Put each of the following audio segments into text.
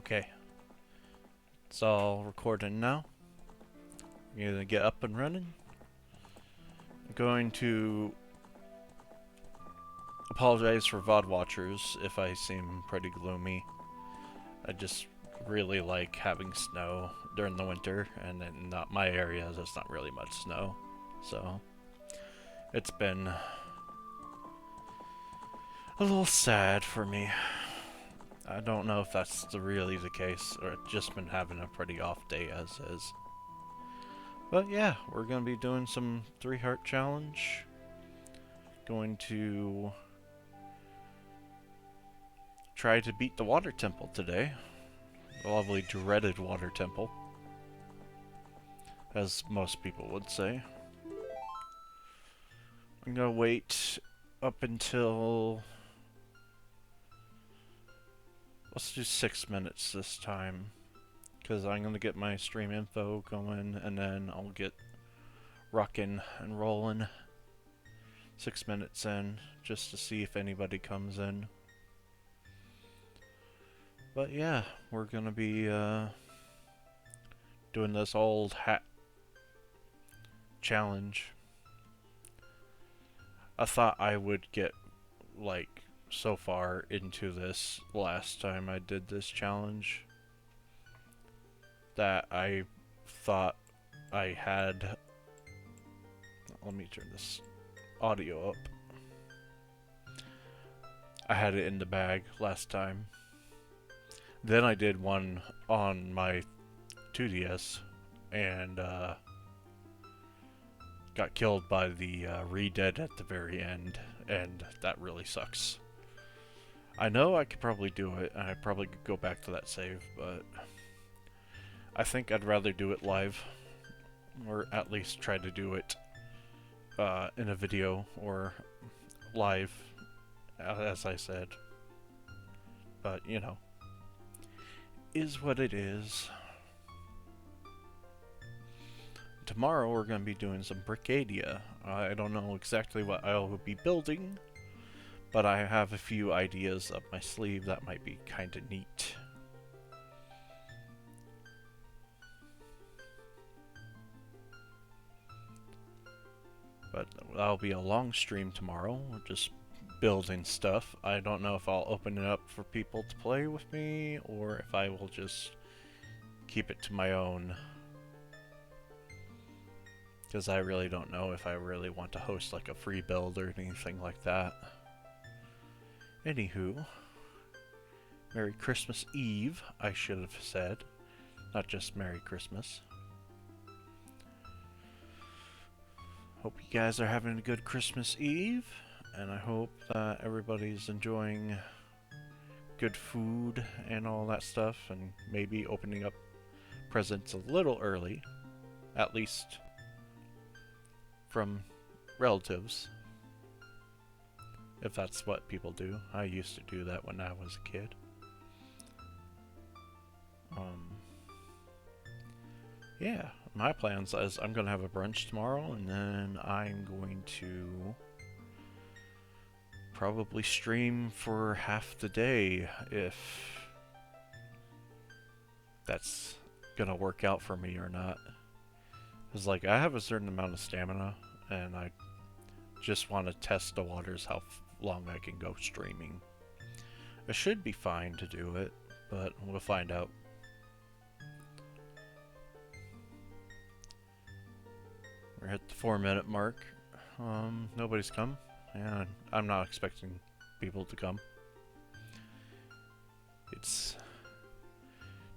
Okay, it's all recording now. You're gonna get up and running. I'm going to apologize for VOD watchers if I seem pretty gloomy. I just really like having snow during the winter, and in not my area, there's not really much snow. So, it's been a little sad for me. I don't know if that's really the case, or I've just been having a pretty off day as is. But yeah, we're going to be doing some 3-heart challenge. Going to try to beat the water temple today. The lovely dreaded water temple, as most people would say. I'm going to wait up until... let's do 6 minutes this time, because I'm going to get my stream info going, and then I'll get rocking and rolling 6 minutes in, just to see if anybody comes in. But yeah, we're going to be doing this old hat challenge. I thought I would get, like, so far into this last time I did this challenge that I thought I had... let me turn this audio up. I had it in the bag last time. Then I did one on my 2DS and got killed by the re-dead at the very end, and that really sucks. I know I could probably do it, and I probably could go back to that save, but I think I'd rather do it live, or at least try to do it in a video or live, as I said. But, you know, is what it is. Tomorrow we're going to be doing some Brickadia. I don't know exactly what I will be building, but I have a few ideas up my sleeve that might be kind of neat. But that'll be a long stream tomorrow. We're just building stuff. I don't know if I'll open it up for people to play with me, or if I will just keep it to my own. Because I really don't know if I really want to host like a free build or anything like that. Anywho, Merry Christmas Eve, I should have said. Not just Merry Christmas. Hope you guys are having a good Christmas Eve, and I hope that everybody's enjoying good food and all that stuff, and maybe opening up presents a little early, at least from relatives, if that's what people do. I used to do that when I was a kid. Yeah, my plans is I'm gonna have a brunch tomorrow, and then I'm going to probably stream for half the day if that's gonna work out for me or not. Because, like, I have a certain amount of stamina, and I just want to test the waters how long I can go streaming. It should be fine to do it, but we'll find out. We're at the 4-minute mark. Nobody's come, and I'm not expecting people to come. It's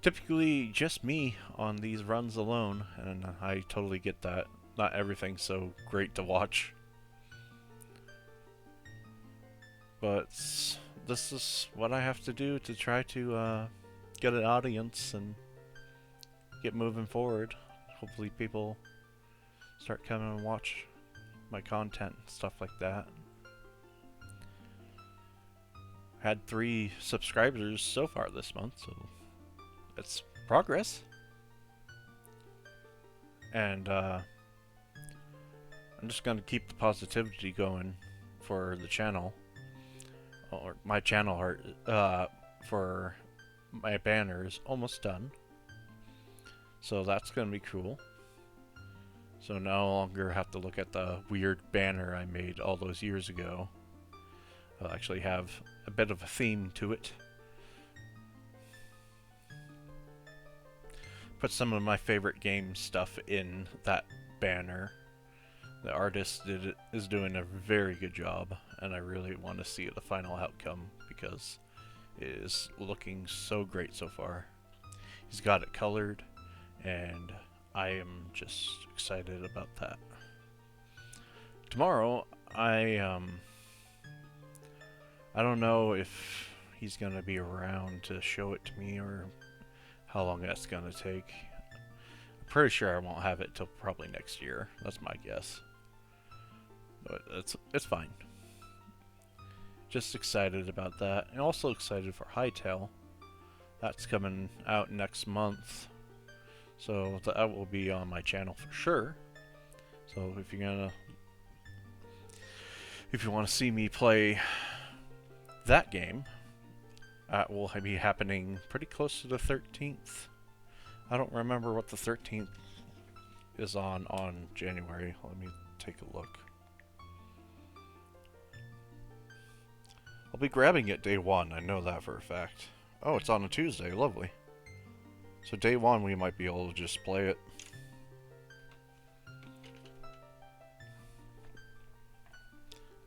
typically just me on these runs alone, and I totally get that. Not everything's so great to watch. But this is what I have to do to try to get an audience and get moving forward. Hopefully people start coming and watch my content and stuff like that. Had 3 subscribers so far this month, so it's progress. And I'm just gonna keep the positivity going for the channel, or my channel art, for my banner is almost done. So that's going to be cool. So no longer have to look at the weird banner I made all those years ago. I'll actually have a bit of a theme to it. Put some of my favorite game stuff in that banner. The artist is doing a very good job, and I really want to see the final outcome because it is looking so great so far. He's got it colored, and I am just excited about that. Tomorrow, I don't know if he's gonna be around to show it to me or how long that's gonna take. I'm pretty sure I won't have it till probably next year. That's my guess. But it's fine. Just excited about that, and also excited for Hytale. That's coming out next month, so that will be on my channel for sure. So if you want to see me play that game, that will be happening pretty close to the 13th. I don't remember what the 13th is on January. Let me take a look. I'll be grabbing it day one, I know that for a fact. Oh, it's on a Tuesday, lovely. So day one we might be able to just play it.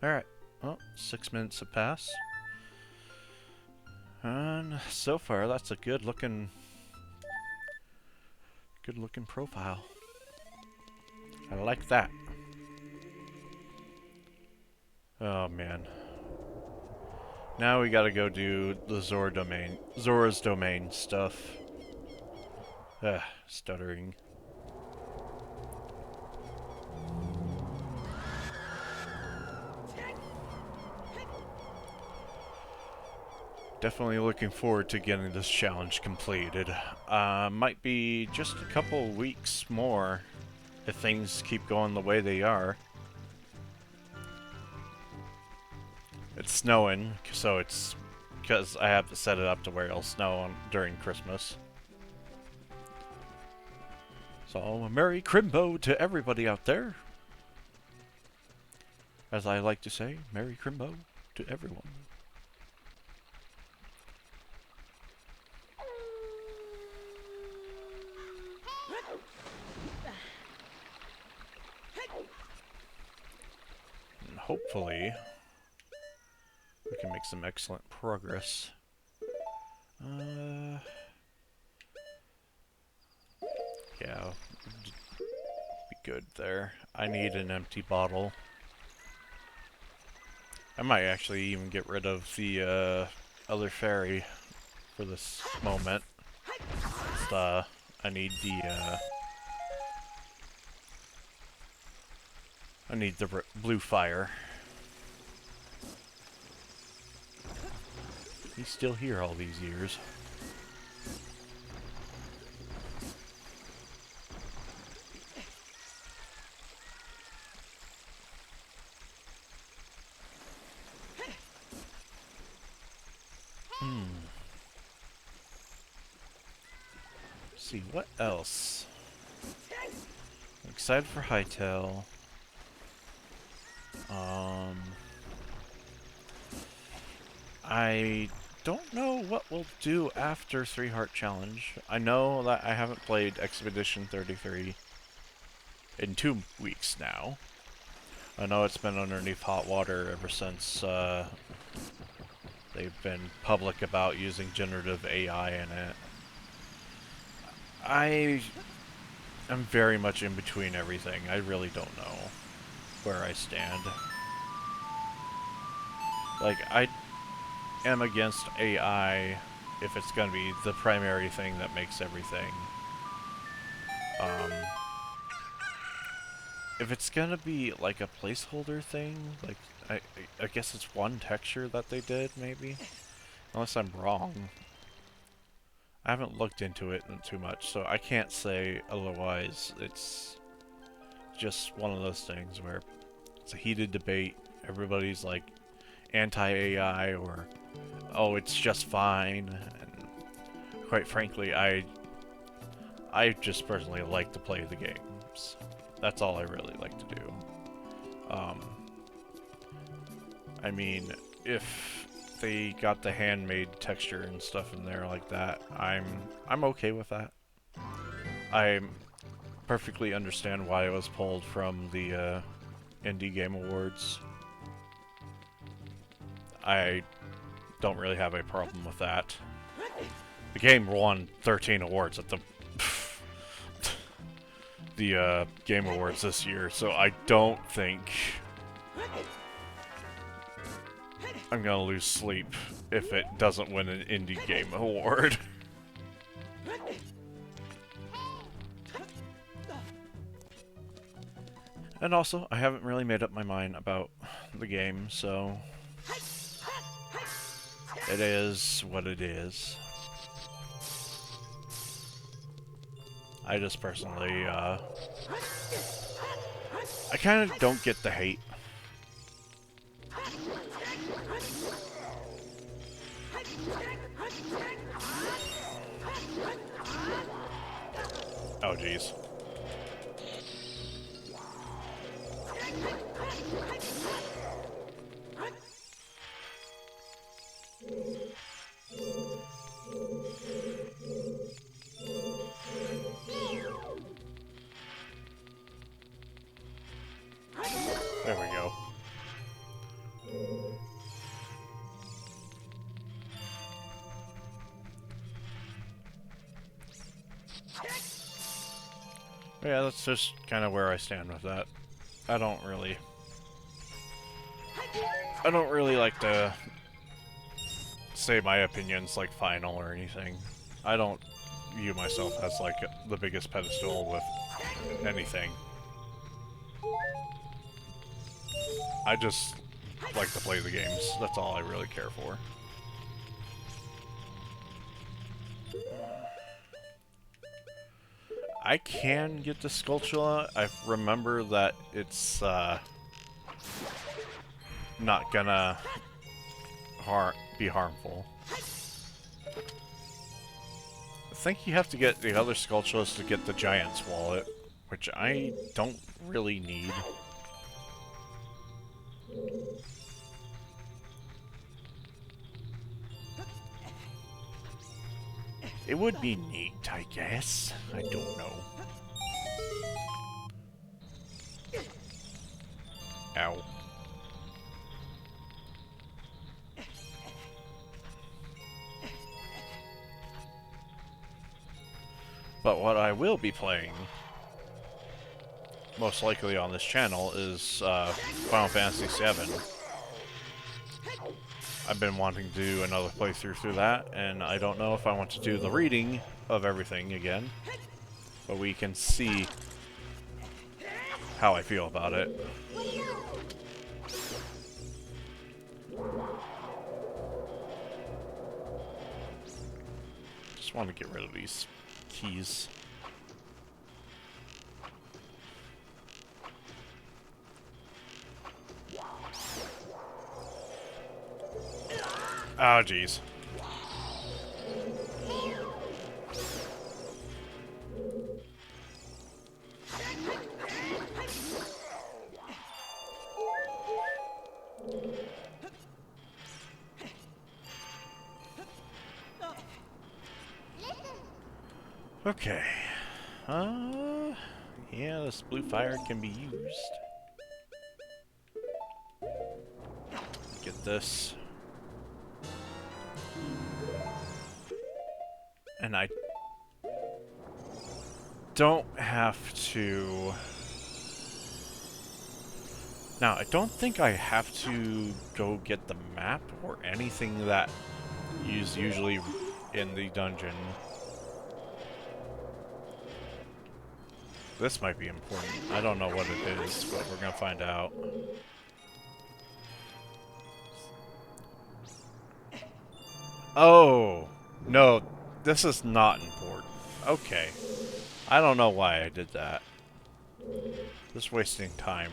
Alright, well, 6 minutes have passed. And so far that's a good looking profile. I like that. Oh man. Now we gotta go do the Zora's Domain stuff. Stuttering. Definitely looking forward to getting this challenge completed. Might be just a couple weeks more if things keep going the way they are. It's snowing, so it's because I have to set it up to where it'll snow during Christmas. So, Merry Crimbo to everybody out there. As I like to say, Merry Crimbo to everyone. And hopefully we can make some excellent progress. Yeah, be good there. I need an empty bottle. I might actually even get rid of the other fairy for this moment. I need the blue fire. He's still here all these years. Let's see, what else? I'm excited for Hytale. I don't know what we'll do after 3 Heart Challenge. I know that I haven't played Expedition 33 in 2 weeks now. I know it's been underneath hot water ever since they've been public about using generative AI in it. I am very much in between everything. I really don't know where I stand. Like, I am against AI if it's gonna be the primary thing that makes everything. If it's gonna be like a placeholder thing, like I guess it's one texture that they did, maybe? Unless I'm wrong. I haven't looked into it too much, so I can't say otherwise. It's just one of those things where it's a heated debate. Everybody's like anti-AI or, oh, it's just fine. And quite frankly, I just personally like to play the games. That's all I really like to do. I mean, if they got the handmade texture and stuff in there like that, I'm okay with that. I perfectly understand why it was pulled from the Indie Game Awards. I don't really have a problem with that. The game won 13 awards at the Game Awards this year, so I don't think I'm gonna lose sleep if it doesn't win an Indie Game Award. And also, I haven't really made up my mind about the game, so it is what it is. I just personally, I kind of don't get the hate. Oh, jeez. There we go. Yeah, that's just kind of where I stand with that. I don't really like to say my opinion's like final or anything. I don't view myself as like the biggest pedestal with anything. I just like to play the games. That's all I really care for. I can get the Skulltula. I remember that it's not gonna be harmful. I think you have to get the other Skulltulas to get the Giant's Wallet, which I don't really need. It would be neat, I guess. I don't know. Ow. But what I will be playing, most likely on this channel, is Final Fantasy VII. I've been wanting to do another playthrough through that, and I don't know if I want to do the reading of everything again, but we can see how I feel about it. Just want to get rid of these keys. Oh, jeez. Okay. Yeah, this blue fire can be used. Get this. And I don't have to... Now, I don't think I have to go get the map or anything that is usually in the dungeon. This might be important. I don't know what it is, but we're gonna find out. Oh! No, this is not important. Okay. I don't know why I did that. Just wasting time.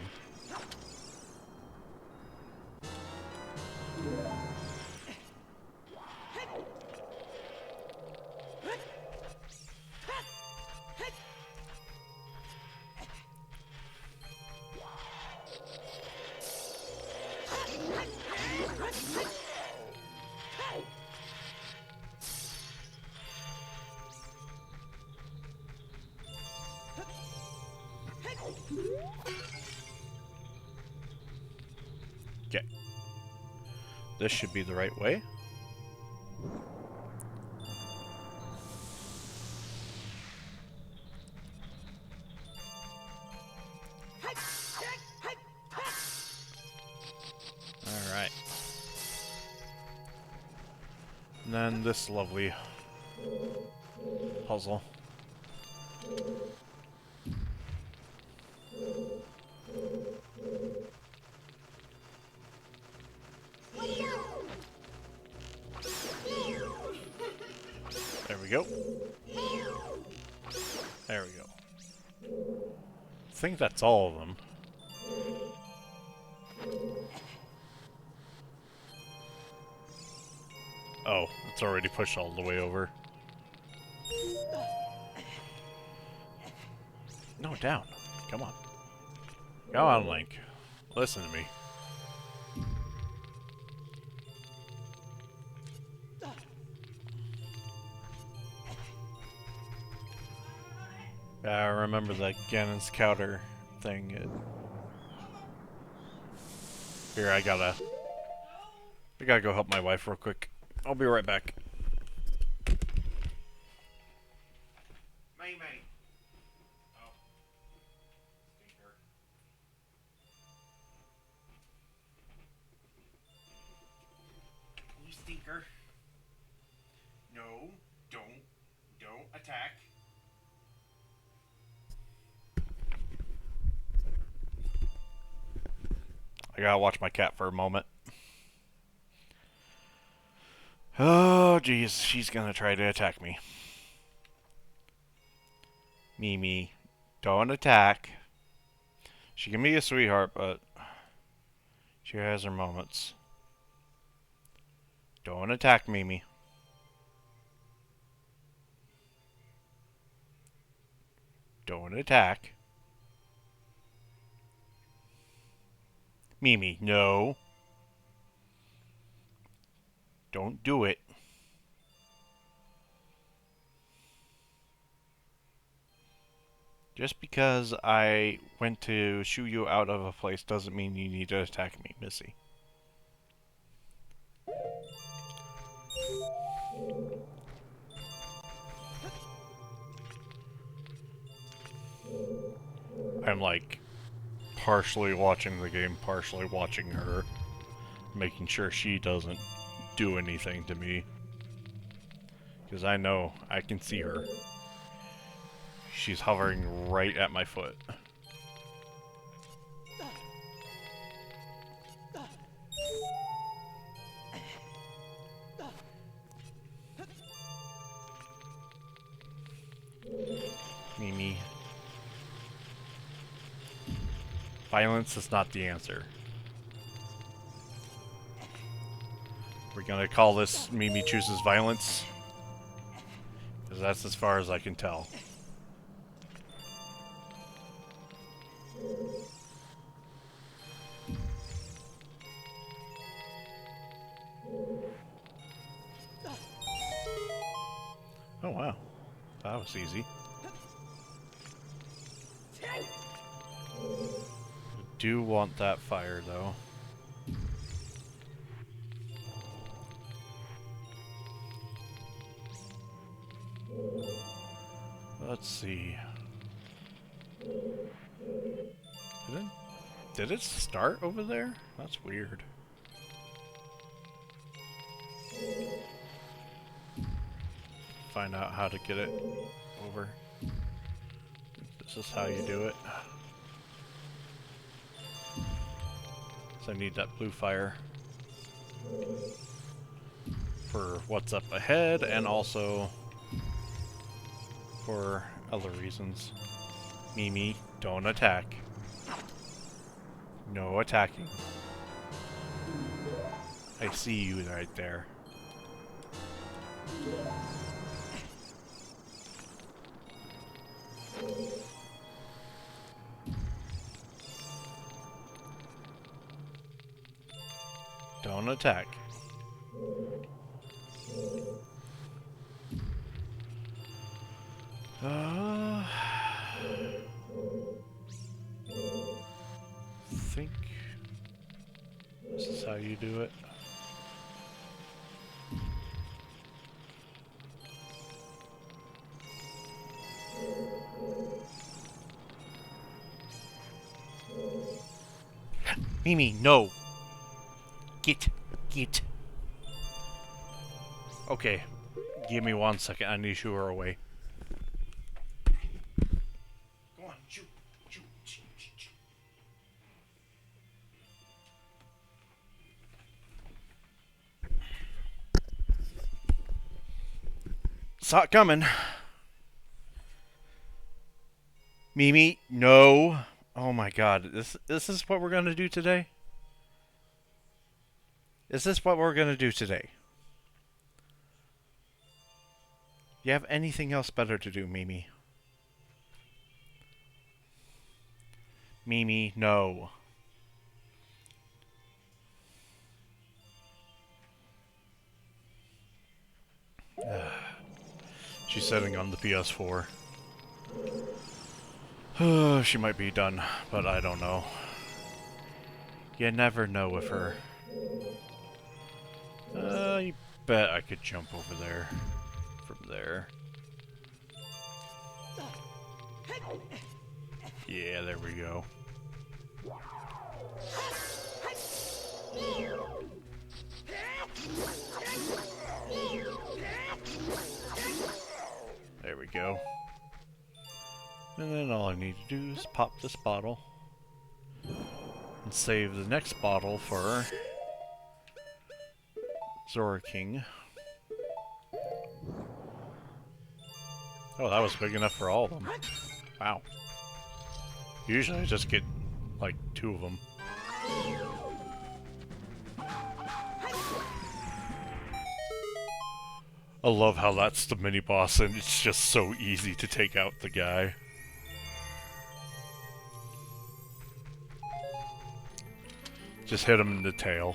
This should be the right way. Alright. And then this lovely puzzle. There we go. There we go. I think that's all of them. Oh, it's already pushed all the way over. No, down. Come on. Come on, Link. Listen to me. I remember that Ganon's counter thing. Here, I gotta go help my wife real quick. I'll be right back. May. Oh. Stinker. You stinker. No, don't attack. I gotta watch my cat for a moment. Oh, geez, she's gonna try to attack me. Mimi, don't attack. She can be a sweetheart, but she has her moments. Don't attack, Mimi. Don't attack. Mimi, no. Don't do it. Just because I went to shoo you out of a place doesn't mean you need to attack me, Missy. I'm like partially watching the game, partially watching her, making sure she doesn't do anything to me. Because I know I can see her. She's hovering right at my foot. Mimi. Violence is not the answer. We're gonna call this Mimi chooses violence. Because that's as far as I can tell. Oh wow. That was easy. I do want that fire though. Let's see. Did it start over there? That's weird. Find out how to get it over. This is how you do it. So I need that blue fire for what's up ahead and also for other reasons. Mimi, don't attack. No attacking. I see you right there. Don't attack. Think this is how you do it. Mimi, no. Get. Get. Okay. Give me 1 second. I need to shoo her away. Go on. Shoot. Shoot. Shoot. Shoot. Saw it coming. Mimi, no. Oh my god. This is what we're going to do today? Is this what we're going to do today? You have anything else better to do, Mimi? Mimi, no. She's sitting on the PS4. She might be done, but I don't know. You never know with her. You bet I could jump over there. From there. Yeah, there we go. There we go. And then all I need to do is pop this bottle. And save the next bottle for Zora King. Oh, that was big enough for all of them. Wow. Usually I just get, like, 2 of them. I love how that's the mini-boss and it's just so easy to take out the guy. Just hit him in the tail.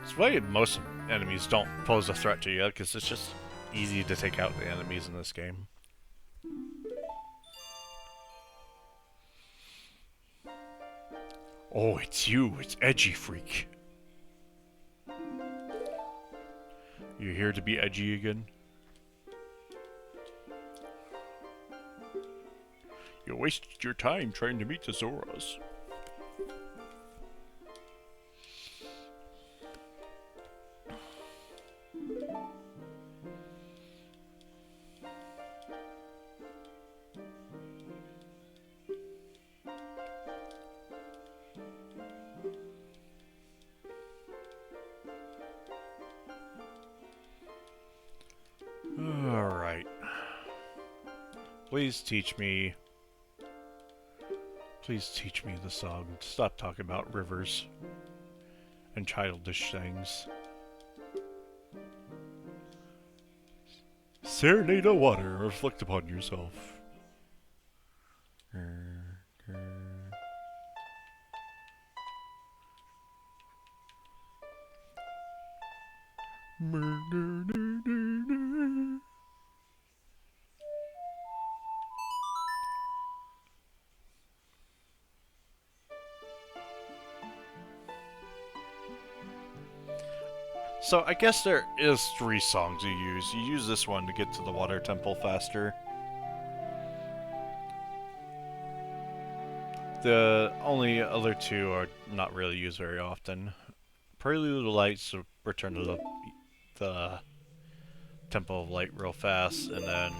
It's why most enemies don't pose a threat to you, because it's just easy to take out the enemies in this game. Oh, it's you. It's Edgy Freak. You here to be edgy again? You wasted your time trying to meet the Zoras. Alright. Please teach me the song. Stop talking about rivers and childish things. Serenade the water, reflect upon yourself. So I guess there is 3 songs you use. You use this one to get to the water temple faster. The only other 2 are not really used very often. Prelude of Lights to return to the Temple of Light real fast, and then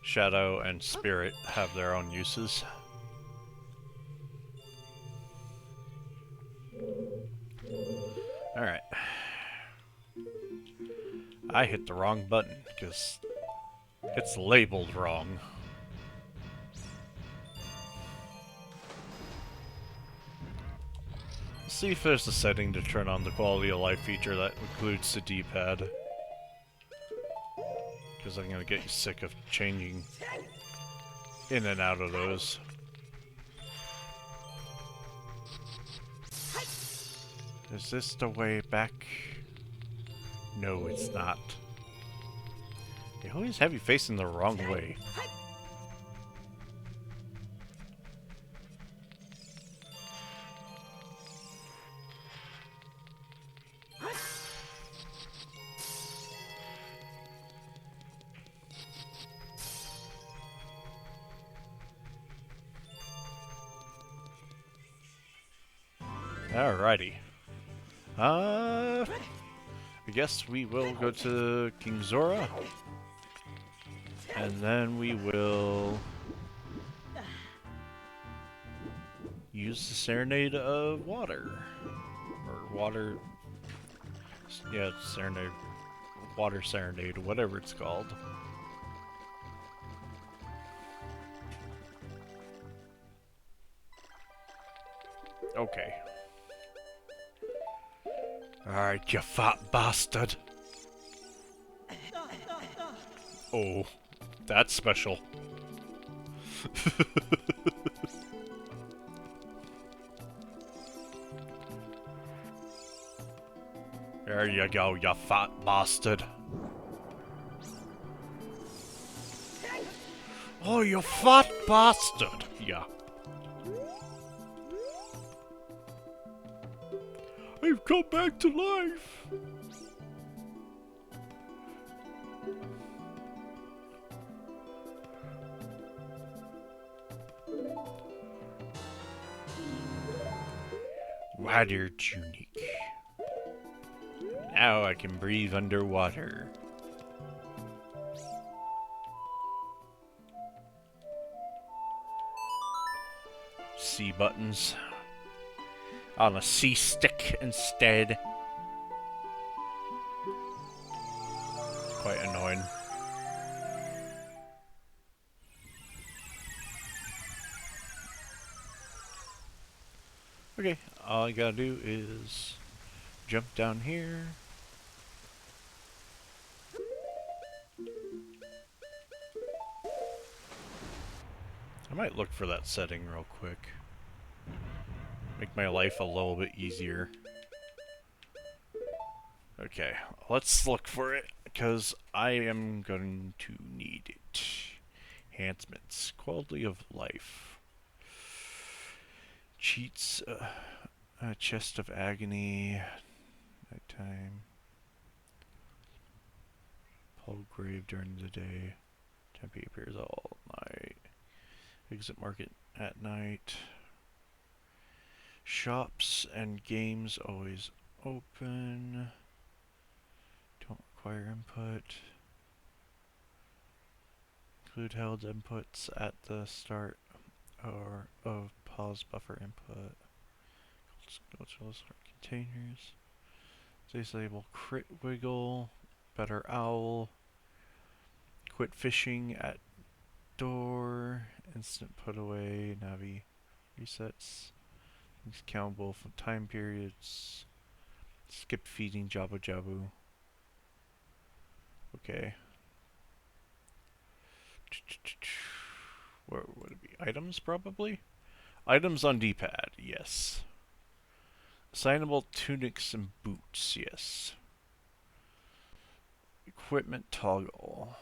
Shadow and Spirit have their own uses. Alright. I hit the wrong button, because it's labeled wrong. Let's see if there's a setting to turn on the quality of life feature that includes the D-pad. Because I'm going to get you sick of changing in and out of those. Is this the way back? No, it's not. They always have you facing the wrong way. Alrighty. I guess we will go to King Zora. And then we will use the Serenade of Water. Or Water... Yeah, Serenade... Water Serenade, whatever it's called. Okay. Alright, you fat bastard. Oh, that's special. There you go, you fat bastard. Oh, you fat bastard! Yeah. I've come back to life! Water tunic. Now I can breathe underwater. C buttons. On a C stick instead. Quite annoying. Okay, all I gotta do is jump down here. I might look for that setting real quick. Make my life a little bit easier. Okay, let's look for it, because I am going to need it. Enhancements. Quality of life. Cheats. Chest of agony. Nighttime. Palgrave during the day. Tempe appears all night. Exit market at night. Shops and games always open. Don't require input. Include held inputs at the start or of pause buffer input. Go to those containers. Disable crit wiggle. Better owl. Quit fishing at door. Instant put away. Navi resets. It's countable for time periods. Skip feeding Jabu Jabu. Okay. Where would it be? Items, probably? Items on D-pad, yes. Assignable tunics and boots, yes. Equipment toggle.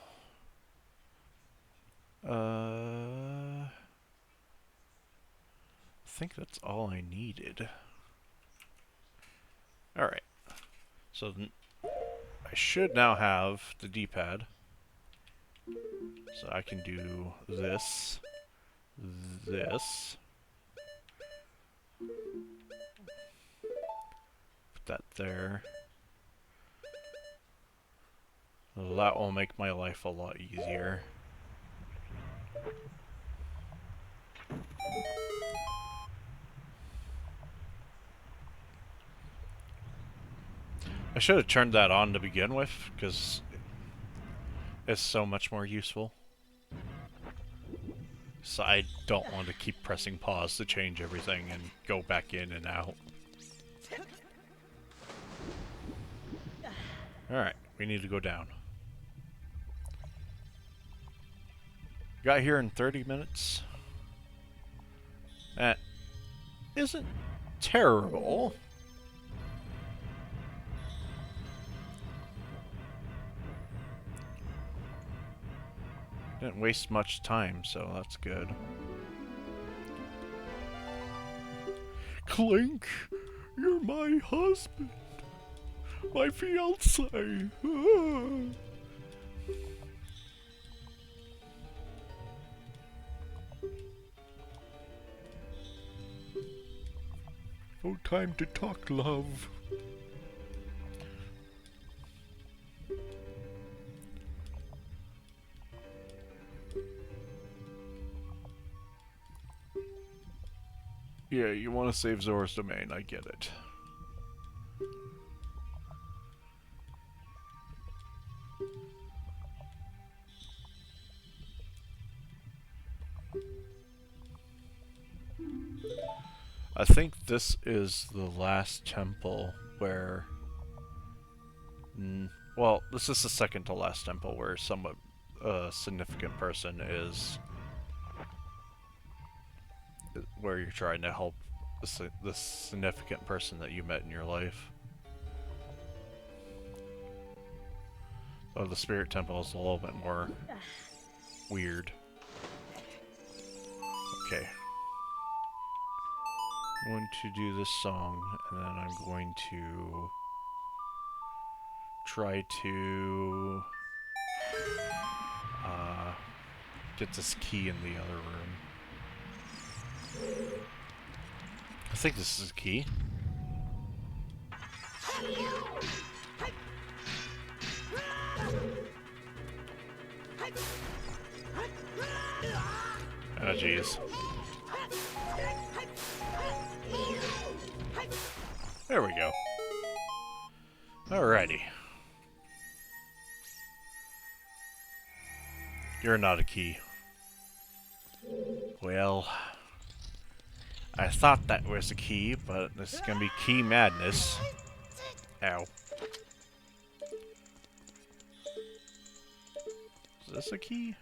I think that's all I needed. Alright. So I should now have the D-pad. So I can do this. This. Put that there. That will make my life a lot easier. I should have turned that on to begin with, because it's so much more useful. So I don't want to keep pressing pause to change everything and go back in and out. Alright, we need to go down. Got here in 30 minutes. That isn't terrible. Didn't waste much time, so that's good. Clink, you're my husband. My fiancé. No time to talk, love. Yeah, you want to save Zora's domain, I get it. I think this is the last temple where... well, this is the second to last temple where somewhat significant person is... where you're trying to help the significant person that you met in your life. Oh, the spirit temple is a little bit more weird. Okay. I'm going to do this song, and then I'm going to try to get this key in the other room. I think this is a key. Oh, jeez. There we go. Alrighty. You're not a key. Well, I thought that was a key, but this is gonna be key madness. Ow. Is this a key?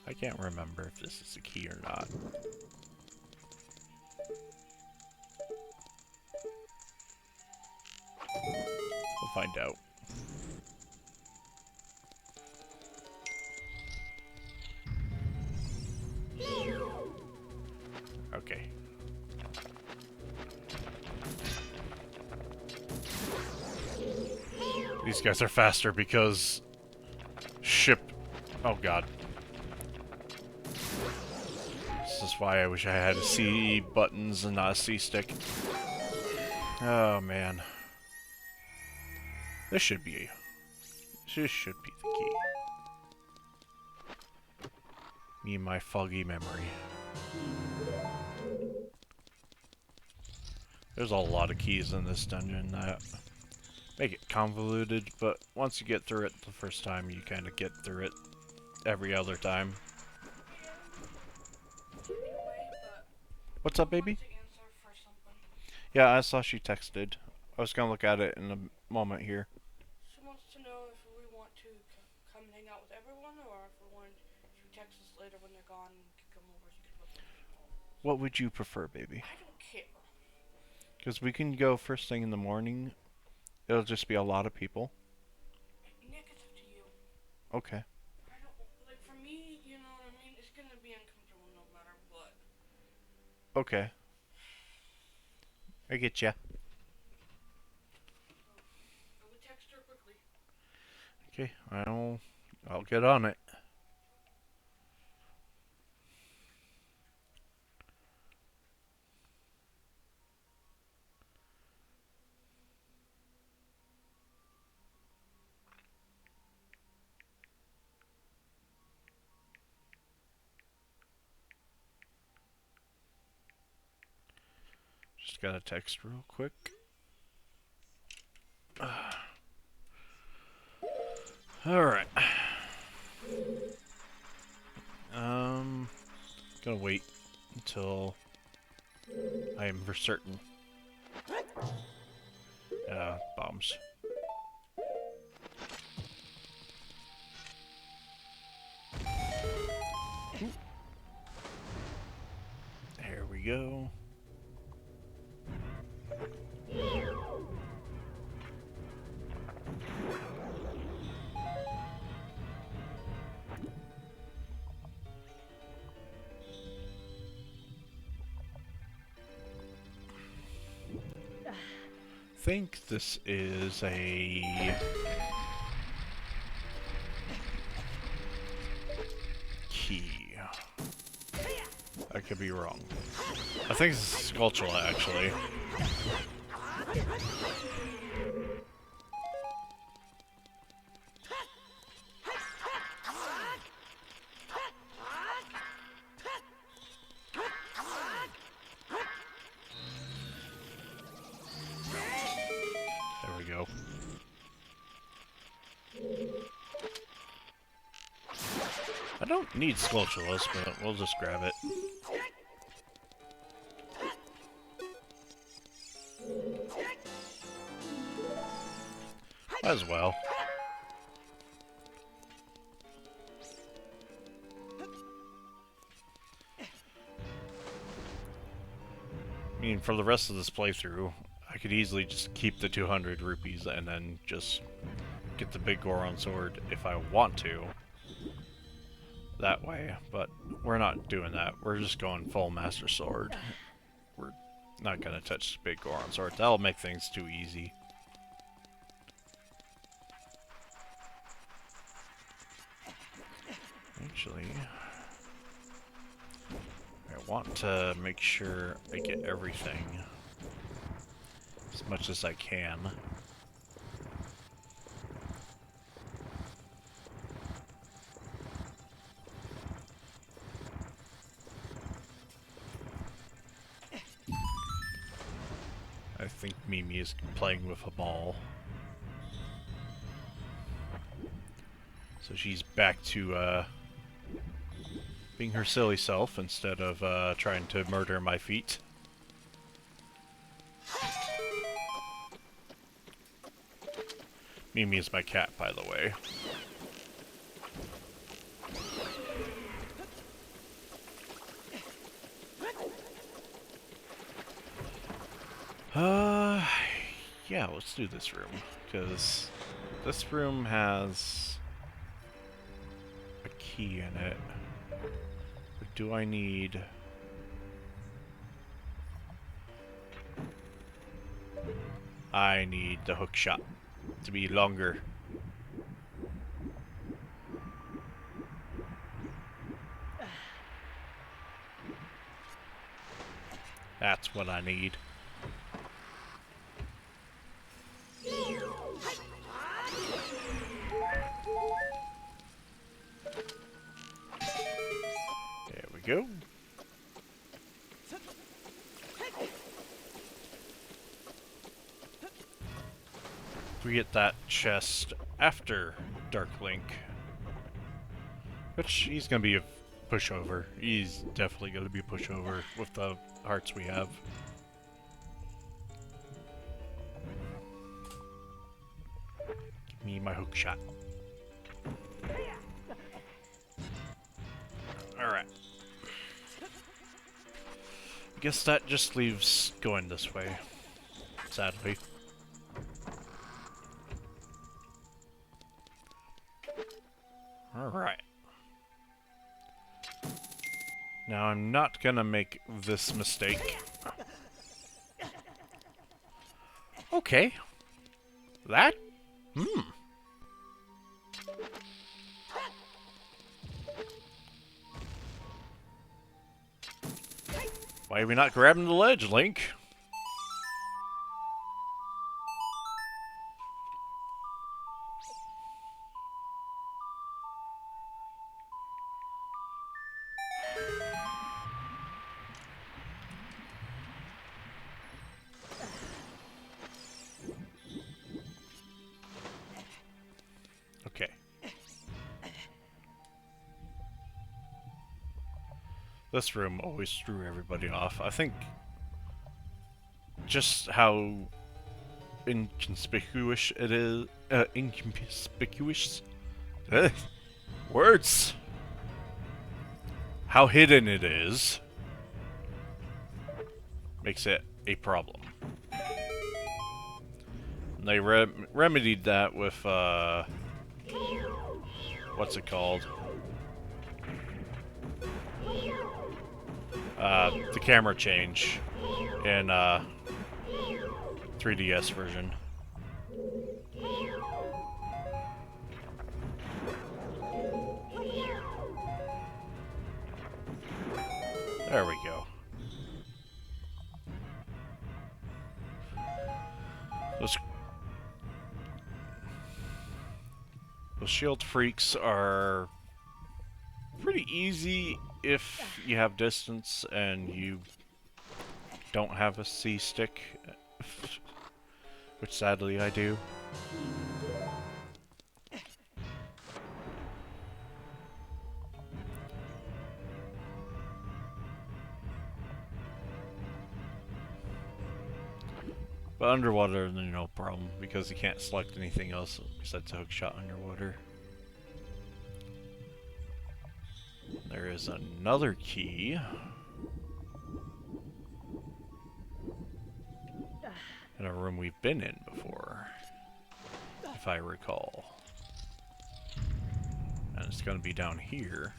I can't remember if this is a key or not. We'll find out. Okay. These guys are faster because... ship... oh god. This is why I wish I had a C buttons and not a C stick. Oh man. This should be the key. Me and my foggy memory. There's a lot of keys in this dungeon that make it convoluted, but once you get through it the first time, you kind of get through it every other time. What's up, baby? Yeah, I saw she texted. I was gonna look at it in a moment here. She wants to know if we want to come and hang out with everyone, or if we want to text us later when they're gone and we can come over so you can look at them. What would you prefer, baby? I don't care. Because we can go first thing in the morning. It'll just be a lot of people. Nick, it's up to you. Okay. I don't, like, for me, you know what I mean? It's gonna be uncomfortable no matter what. Okay. I get ya. I would text her quickly. Okay, I'll get on it. Just gotta text real quick. Alright. Gonna wait until I am for certain. Bombs. There we go. I think this is a key. could be wrong. I think it's Skulltula, actually. There we go. I don't need Skulltulas, but we'll just grab it. Might as well. I mean, for the rest of this playthrough, I could easily just keep the 200 rupees and then just get the big Goron sword if I want to. That way, but we're not doing that. We're just going full Master Sword. We're not gonna touch the big Goron sword. That'll make things too easy. Actually, I want to make sure I get everything as much as I can. I think Mimi is playing with a ball. So she's back to being her silly self instead of trying to murder my feet. Mimi is my cat, by the way. Yeah, let's do this room, because this room has a key in it. But do I need... I need the hook shot to be longer. That's what I need. There we go. We get that chest after Dark Link. Which he's gonna be a pushover. He's definitely gonna be a pushover with the hearts we have. Give me my hook shot. Alright. I guess that just leaves going this way, sadly. Alright. Now I'm not gonna make this mistake. Okay. That? Why are we not grabbing the ledge, Link? Okay. This room always threw everybody off. I think just how inconspicuous it is. Inconspicuous? Words! How hidden it is makes it a problem. And they remedied that with, what's it called? The camera change in 3DS version. There we go. Those, those shield freaks are pretty easy if you have distance and you don't have a C stick, which sadly I do. But underwater, no problem, because you can't select anything else besides a hookshot underwater. There is another key. In a room we've been in before, if I recall. And it's gonna be down here.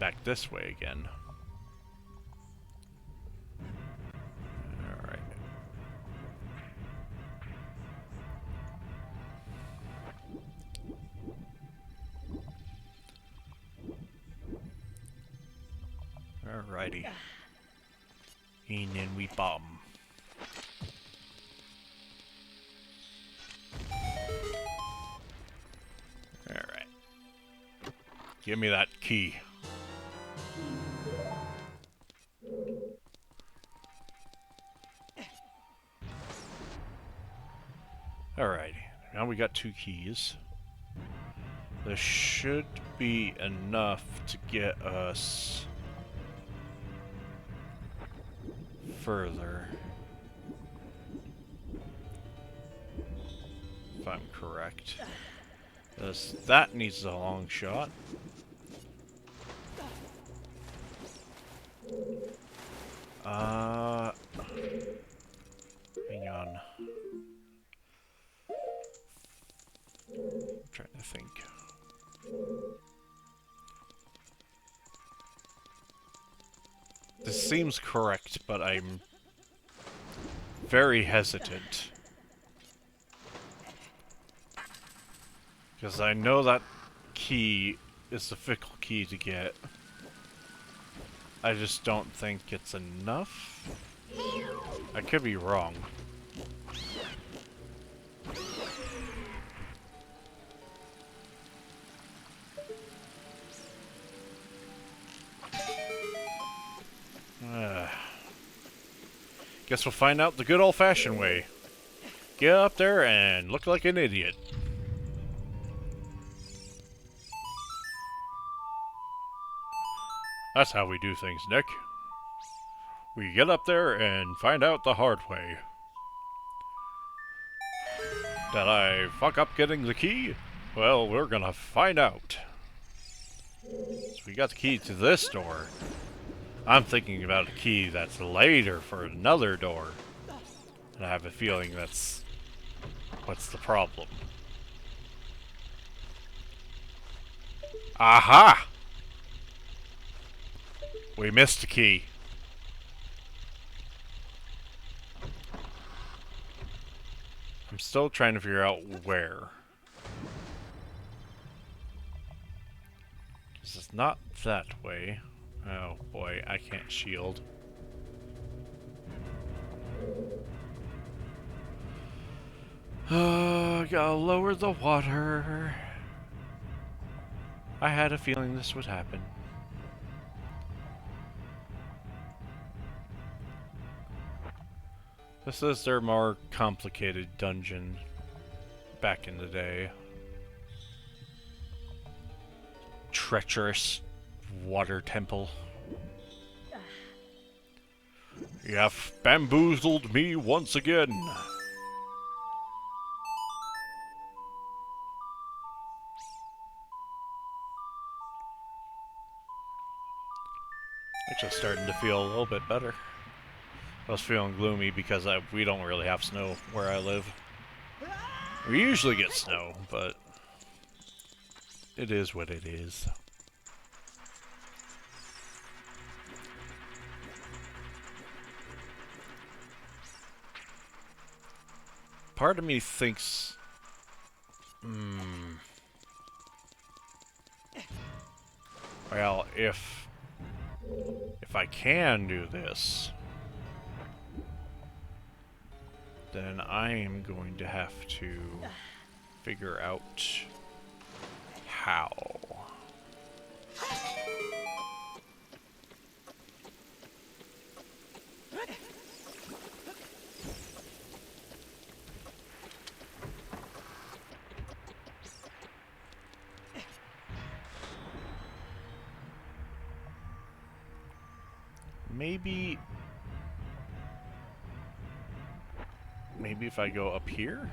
Back this way again. Alright. Alrighty. And then we bomb. Alright. Give me that key. Alrighty. Now we got 2 keys. This should be enough to get us further, if I'm correct. That needs a long shot. Hang on. I'm trying to think. This seems correct, but I'm very hesitant. Because I know that key is the fickle key to get. I just don't think it's enough. I could be wrong. Guess we'll find out the good old-fashioned way. Get up there and look like an idiot. That's how we do things, Nick. We get up there and find out the hard way. Did I fuck up getting the key? Well, we're gonna find out. So we got the key to this door. I'm thinking about a key that's later for another door. And I have a feeling that's what's the problem. Aha! We missed a key. I'm still trying to figure out where. This is not that way. Oh boy, I can't shield. Gotta lower the water. I had a feeling this would happen. This is their more complicated dungeon back in the day. Treacherous water temple. You have bamboozled me once again. Actually starting to feel a little bit better. I was feeling gloomy because we don't really have snow where I live. We usually get snow, but it is what it is. Part of me thinks... Well, if I can do this, then I am going to have to figure out how. Maybe if I go up here?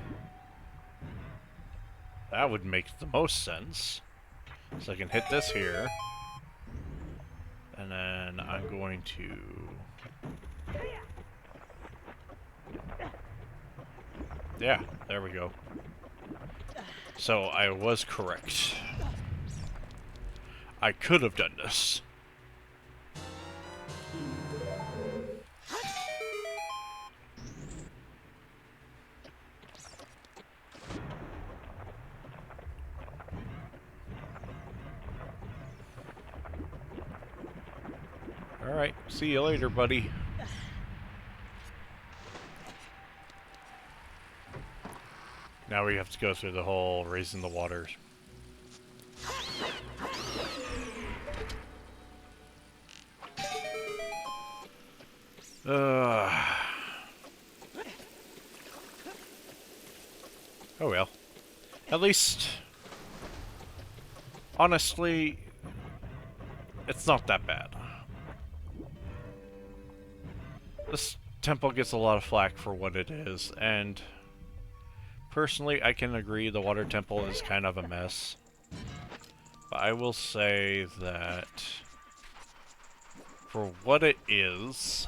That would make the most sense. So I can hit this here. And then I'm going to... Yeah, there we go. So I was correct. I could have done this. Alright, see you later, buddy. Now we have to go through the whole raising the water. Oh well. At least, honestly, it's not that bad. This temple gets a lot of flack for what it is, and personally, I can agree the water temple is kind of a mess. But I will say that for what it is,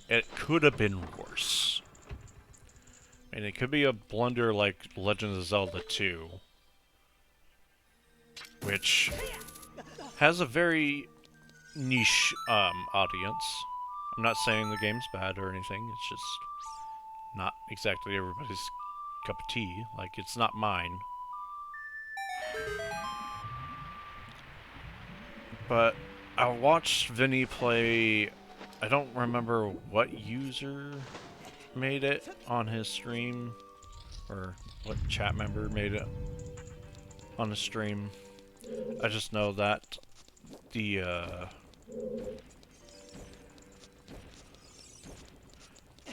it could have been worse. And it could be a blunder like Legend of Zelda 2, which has a very niche audience. I'm not saying the game's bad or anything, it's just not exactly everybody's cup of tea. Like, it's not mine. But I watched Vinny play... I don't remember what user made it on his stream, or what chat member made it on the stream. I just know that the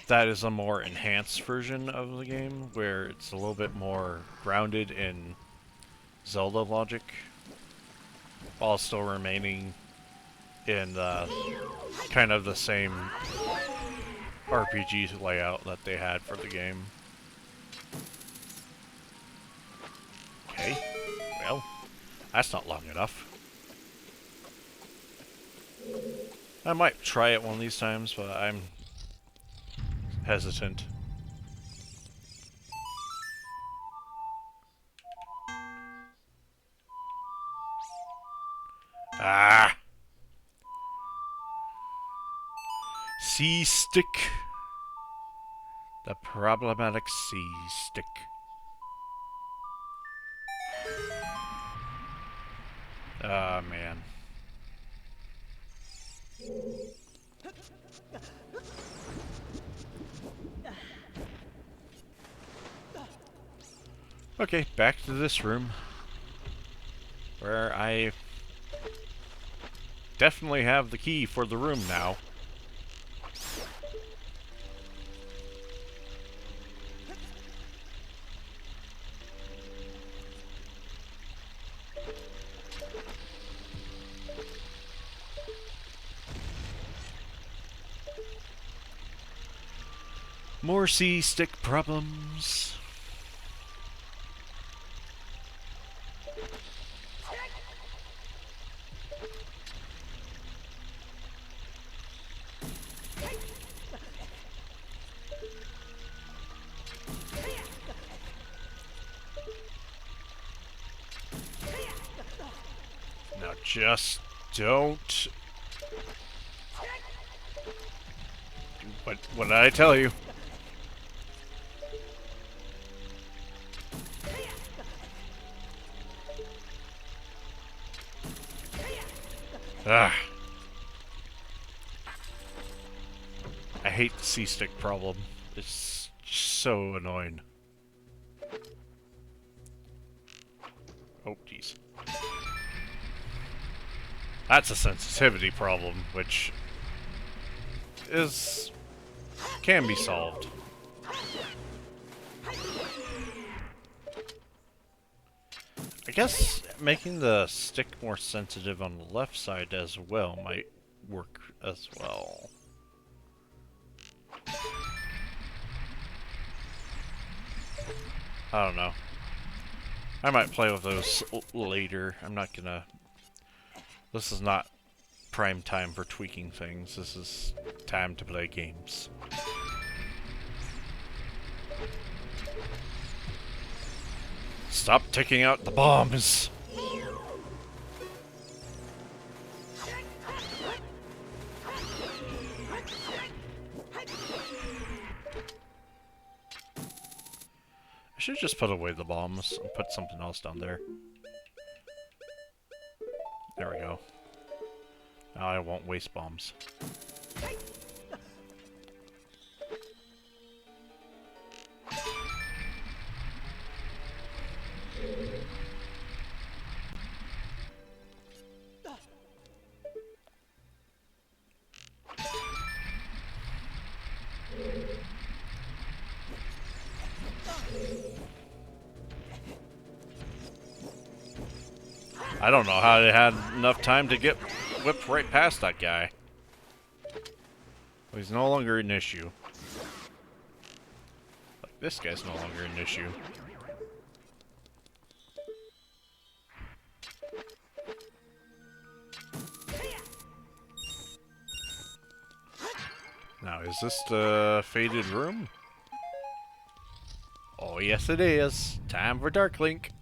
that is a more enhanced version of the game, where it's a little bit more grounded in Zelda logic, while still remaining in kind of the same RPG layout that they had for the game. Okay, well, that's not long enough. I might try it one of these times, but I'm hesitant. Ah! C-stick. The problematic C-stick. Ah, man. Okay, back to this room, where I definitely have the key for the room now. More C-stick problems. Now just don't... What did I tell you? Ah, I hate the C-stick problem. It's so annoying. Oh, jeez. That's a sensitivity problem, which can be solved. I guess making the stick more sensitive on the left side as well might work as well. I don't know. I might play with those later. I'm not gonna... This is not prime time for tweaking things. This is time to play games. Stop taking out the bombs! I should just put away the bombs and put something else down there. There we go. Now I won't waste bombs. I don't know how they had enough time to get whipped right past that guy. Well, he's no longer an issue. Like, this guy's no longer an issue. Now, is this the faded room? Oh, yes it is. Time for Dark Link.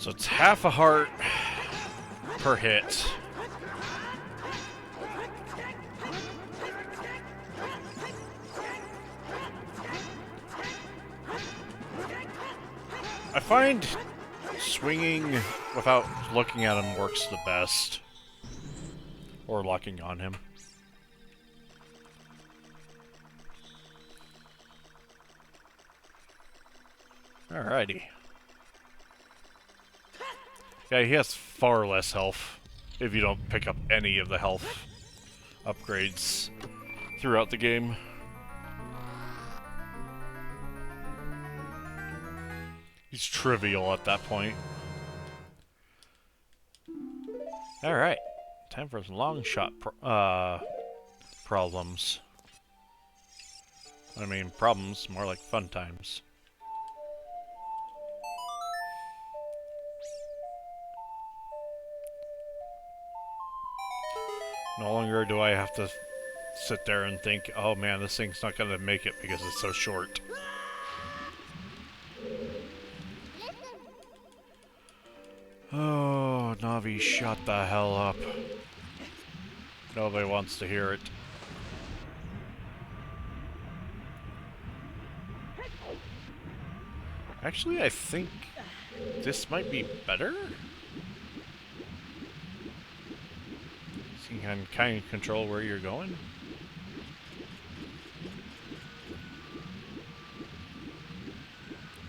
So it's half a heart per hit. I find swinging without looking at him works the best. Or locking on him. Alrighty. Yeah, he has far less health if you don't pick up any of the health upgrades throughout the game. He's trivial at that point. Alright, time for some long shot problems. I mean, problems, more like fun times. No longer do I have to sit there and think, oh man, this thing's not gonna make it because it's so short. Oh, Navi, shut the hell up. Nobody wants to hear it. Actually, I think this might be better? So you can kind of control where you're going.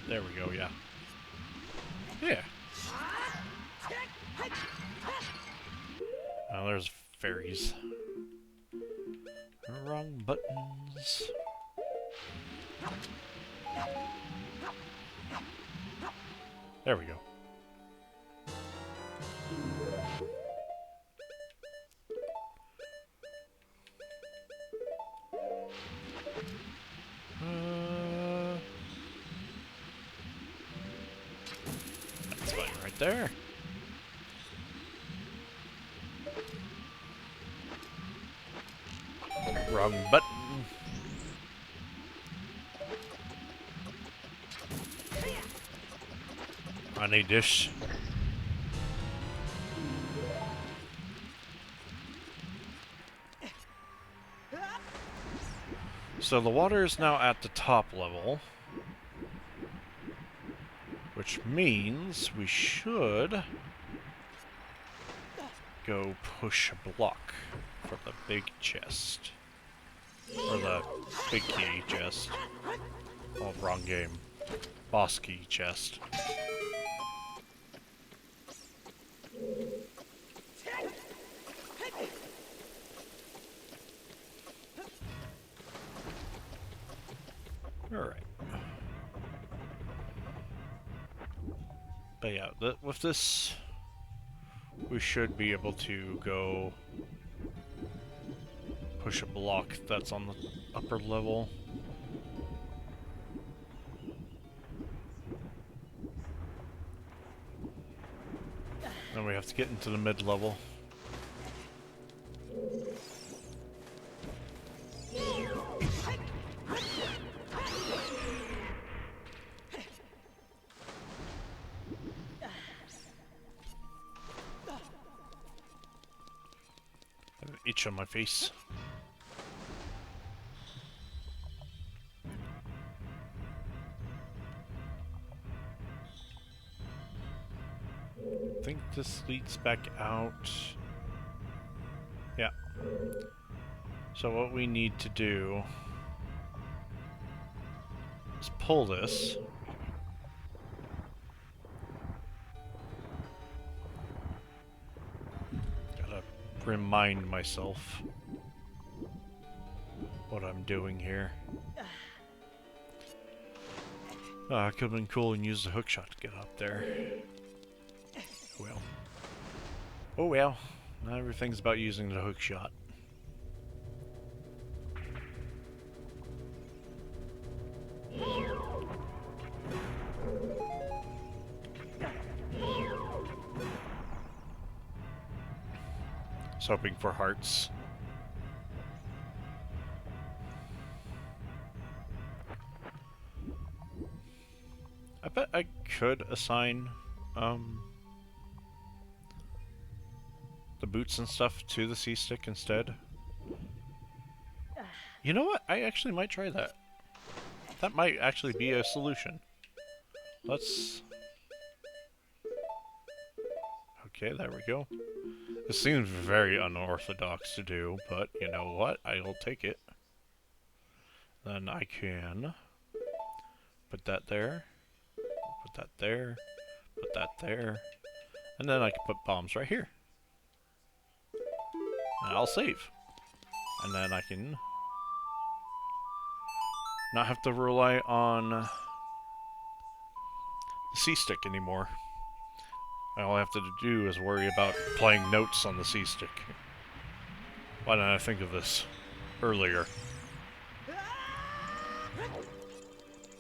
There we go, yeah. Yeah. Oh, there's fairies. Wrong buttons. There we go. That's fine right there. Wrong button. I need this. So the water is now at the top level, which means we should go push a block for the big chest. Or the big key chest. Oh, wrong game. Boss key chest. Alright. But yeah, with this, we should be able to go push a block that's on the upper level. Then we have to get into the mid-level. Itch on my face. I think this leads back out. Yeah. So what we need to do is pull this. Gotta remind myself what I'm doing here. It could have been cool and use the hookshot to get up there. Well. Oh well. Not everything's about using the hookshot. Just hoping for hearts. I bet I could assign the boots and stuff to the C-stick instead. You know what? I actually might try that. That might actually be a solution. Let's... Okay, there we go. This seems very unorthodox to do, but you know what? I'll take it. Then I can put that there, put that there, put that there, and then I can put bombs right here. And I'll save. And then I can not have to rely on the C-stick anymore. All I have to do is worry about playing notes on the C-stick. Why didn't I think of this earlier?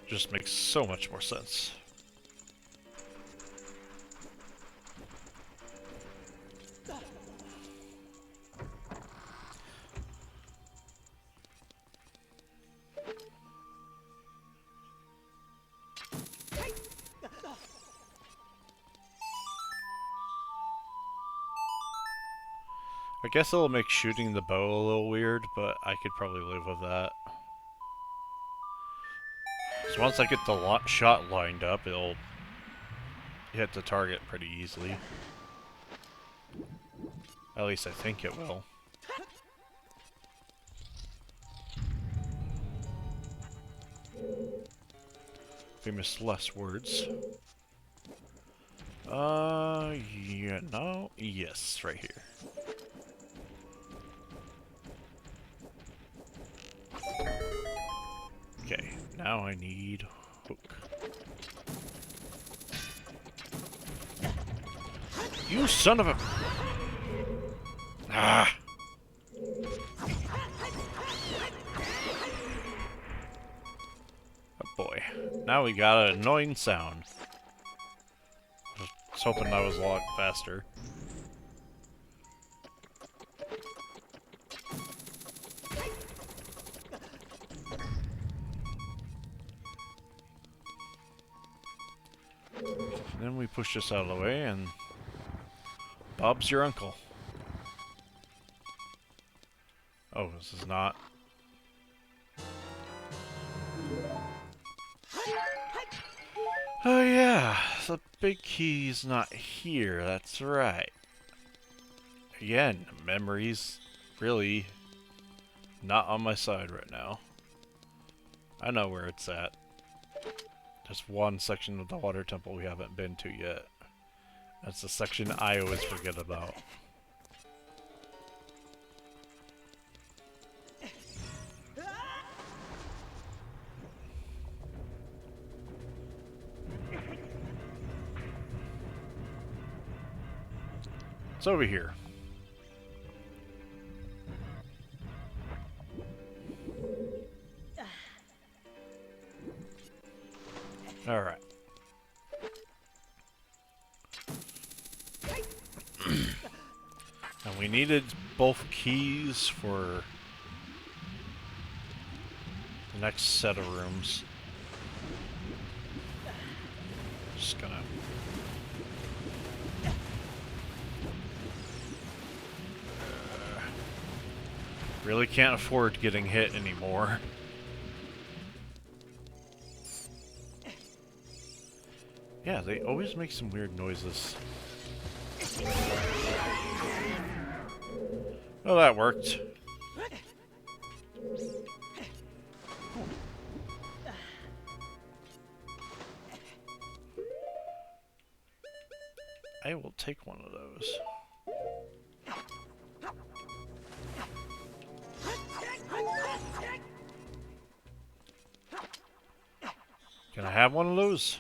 Just makes so much more sense. I guess it'll make shooting the bow a little weird, but I could probably live with that. So once I get the shot lined up, it'll hit the target pretty easily. At least I think it will. famous last words. Yeah, no, yes, right here. Okay, now I need hook. You son of a... Ah! Oh boy. Now we got an annoying sound. I was hoping that was a lot faster. And then we push this out of the way, and Bob's your uncle. Oh, this is not. Oh yeah, the big key's not here, that's right. Again, memories really not on my side right now. I know where it's at. There's one section of the water temple we haven't been to yet. That's the section I always forget about. It's over here. Alright. And we needed both keys for the next set of rooms. Just gonna... really can't afford getting hit anymore. Yeah, they always make some weird noises. Well, that worked. I will take one of those. Can I have one of those?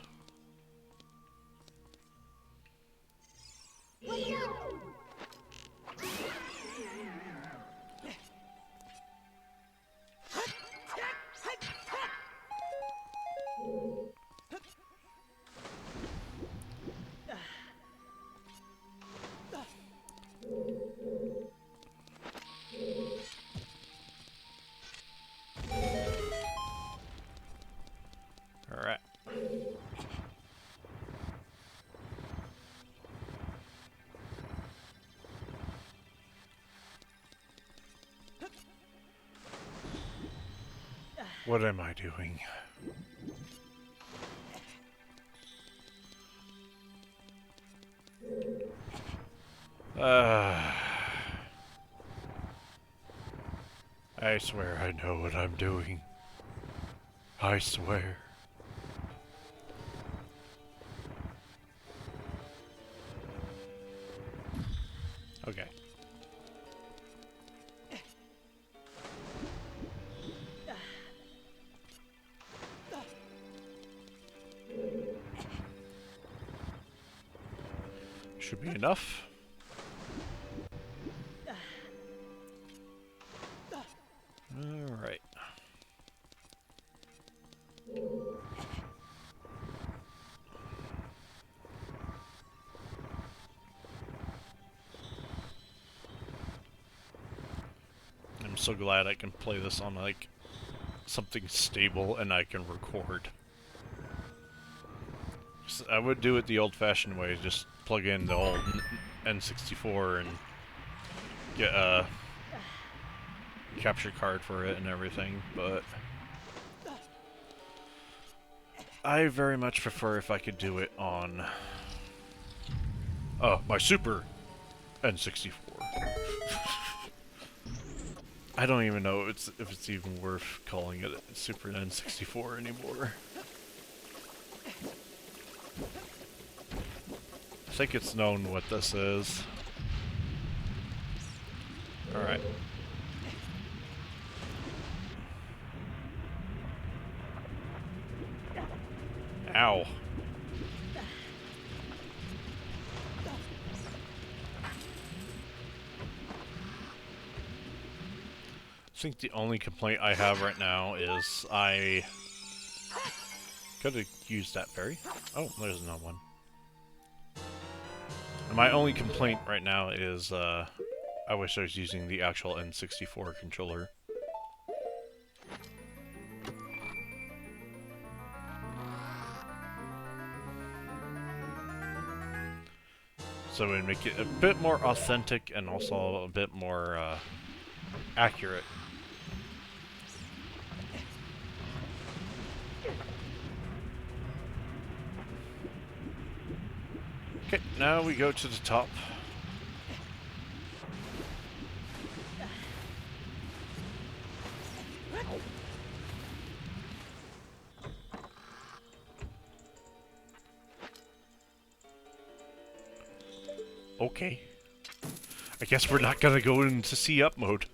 Alright. What am I doing? I swear I know what I'm doing. I swear. Okay. Should be enough. Alright. I'm so glad I can play this on, like, something stable and I can record. I would do it the old-fashioned way, just plug in the old N64 and get a capture card for it and everything, but I very much prefer if I could do it on my Super N64. I don't even know if it's even worth calling it Super N64 anymore. I think it's known what this is. Alright. Ow. I think the only complaint I have right now is I could have used that fairy. Oh, there's another one. And my only complaint right now is I wish I was using the actual N64 controller. So it would make it a bit more authentic and also a bit more accurate. Okay, now we go to the top. Okay. I guess we're not gonna go into see up mode.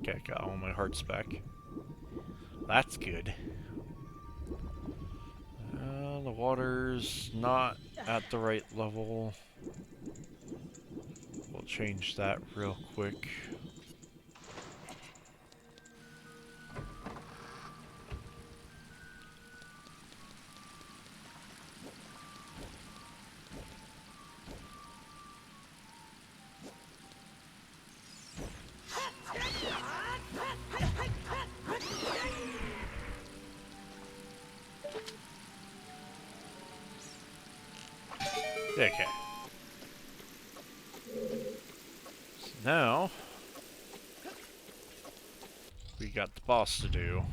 Okay, got all my hearts back. That's good. The water's not at the right level. We'll change that real quick. Okay. So now we got the boss to do.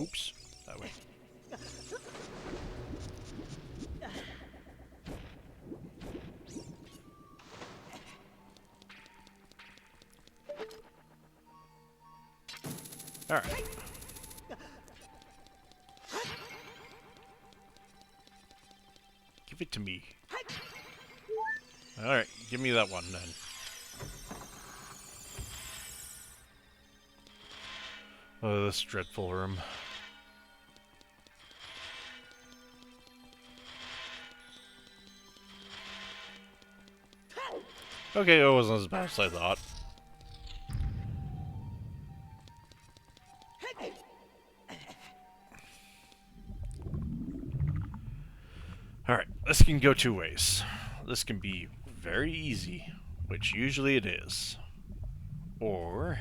Oops, that way. Alright. Give it to me. Alright, give me that one then. Oh, this dreadful room. Okay, it wasn't as bad as I thought. Alright, this can go two ways. This can be very easy, which usually it is. Or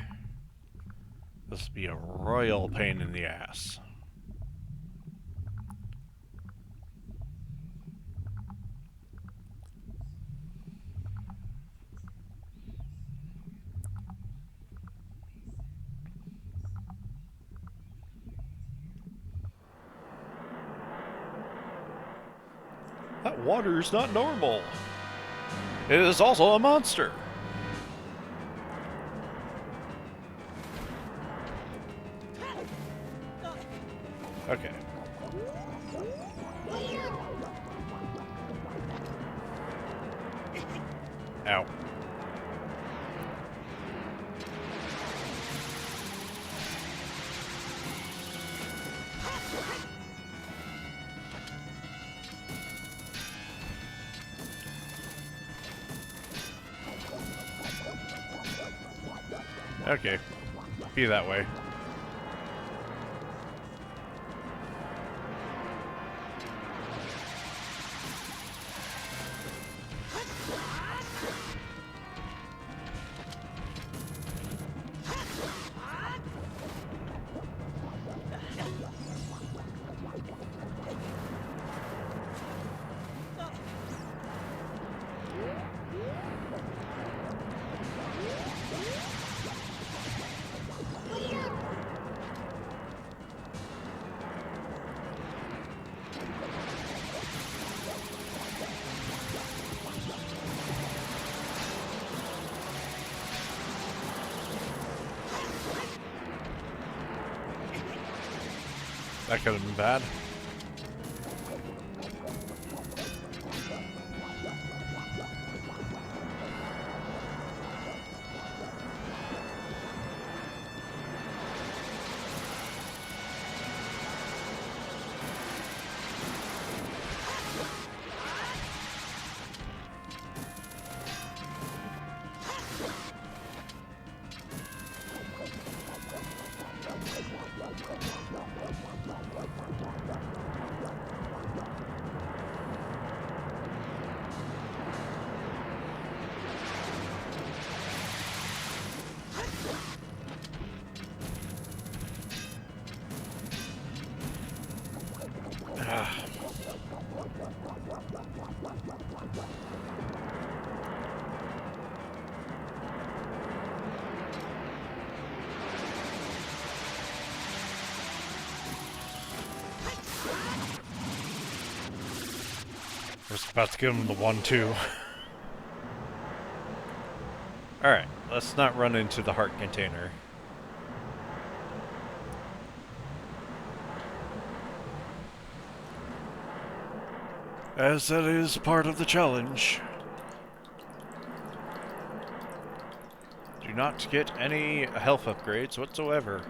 this would be a royal pain in the ass. That water is not normal. It is also a monster. Okay. Ow. Okay. Be that way. That could have been bad. We're just about to give him the 1-2. Alright, let's not run into the heart container. As that is part of the challenge. Do not get any health upgrades whatsoever.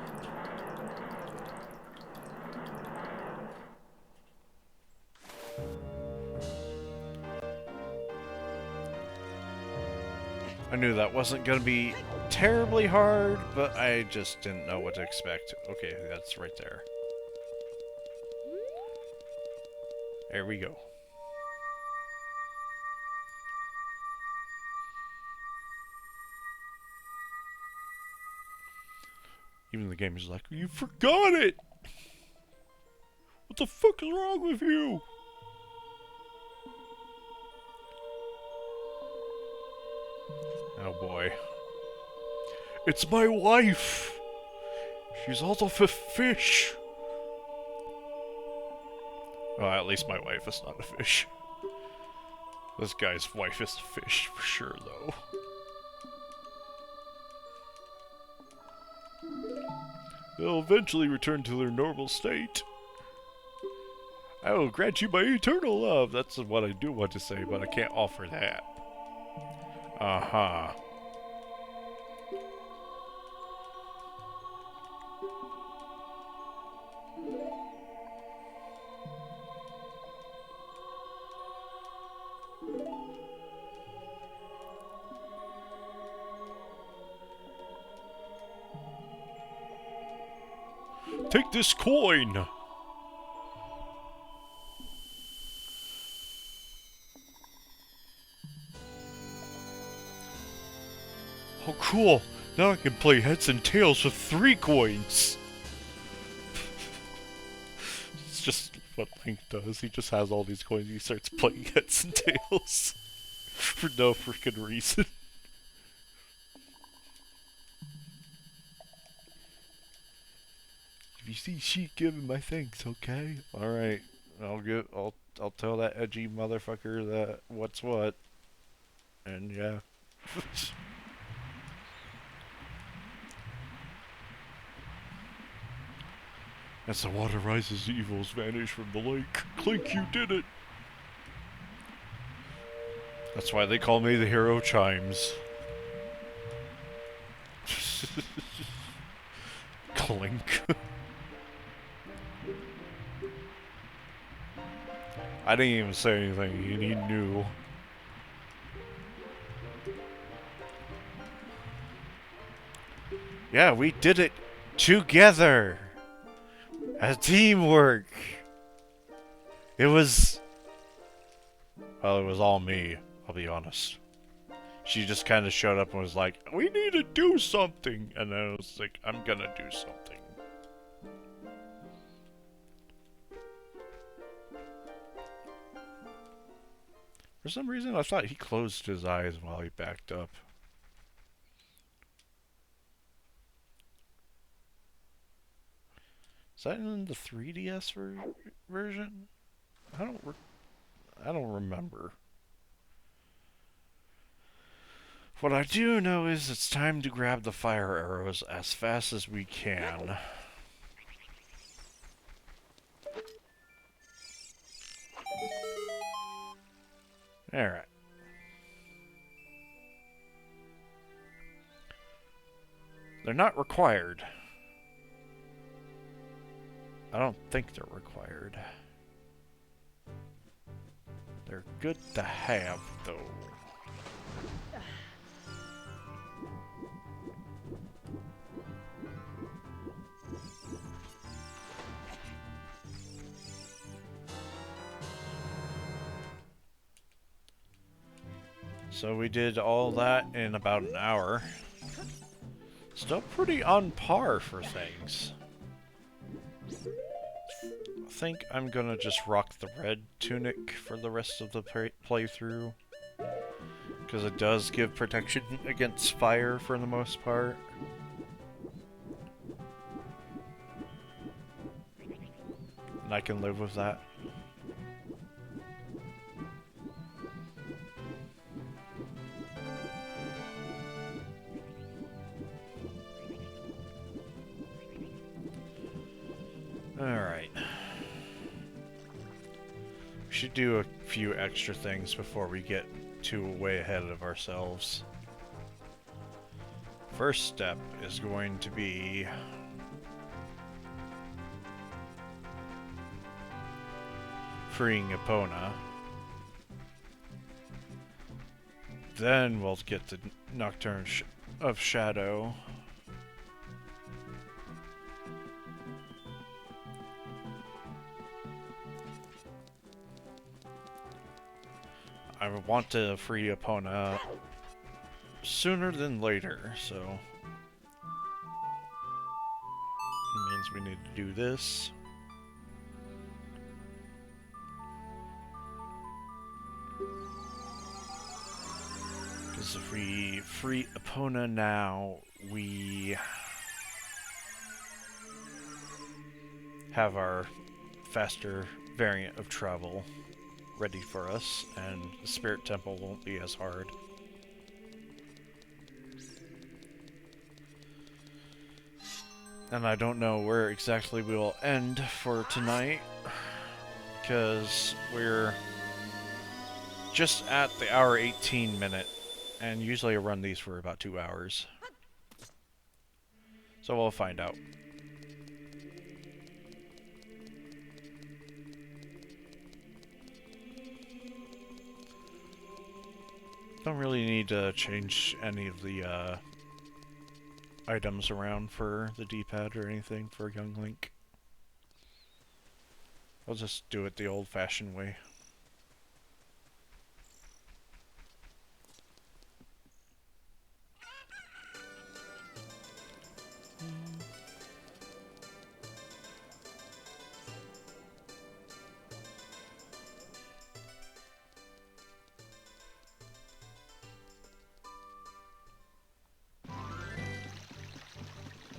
I knew that wasn't going to be terribly hard, but I just didn't know what to expect. Okay, that's right there. There we go. Even the game is like, you forgot it! What the fuck is wrong with you? Oh boy. It's my wife! She's also a fish! Well, at least my wife is not a fish. This guy's wife is a fish, for sure, though. They'll eventually return to their normal state. I will grant you my eternal love. That's what I do want to say, but I can't offer that. Uh-huh. Take this coin! Oh, cool! Now I can play heads and tails with 3 coins! It's just what Link does. He just has all these coins and he starts playing heads and tails. For no freaking reason. If you see Sheik, give him my thanks, okay? Alright. I'll tell that edgy motherfucker that what's what. And yeah. As the water rises, evils vanish from the lake. Clink, you did it! That's why they call me the hero Chimes. Clink. I didn't even say anything, and he knew. Yeah, we did it together! As teamwork! It was... Well, it was all me, I'll be honest. She just kind of showed up and was like, we need to do something! And then I was like, I'm gonna do something. For some reason, I thought he closed his eyes while he backed up. Is that in the 3DS version? I don't remember. What I do know is it's time to grab the fire arrows as fast as we can. Alright. They're not required. I don't think they're required. They're good to have, though. So we did all that in about an hour. Still pretty on par for things. I think I'm gonna just rock the red tunic for the rest of the playthrough. Because it does give protection against fire for the most part. And I can live with that. Alright. We should do a few extra things before we get too way ahead of ourselves. First step is going to be freeing Epona. Then we'll get the Nocturne of Shadow. I want to free Epona sooner than later, so it means we need to do this. Because if we free Epona now, we have our faster variant of travel ready for us, and the Spirit Temple won't be as hard. And I don't know where exactly we will end for tonight, because we're just at the hour 18 minute, and usually I run these for about 2 hours. So we'll find out. Don't really need to change any of the items around for the D-pad or anything for Young Link. I'll just do it the old-fashioned way.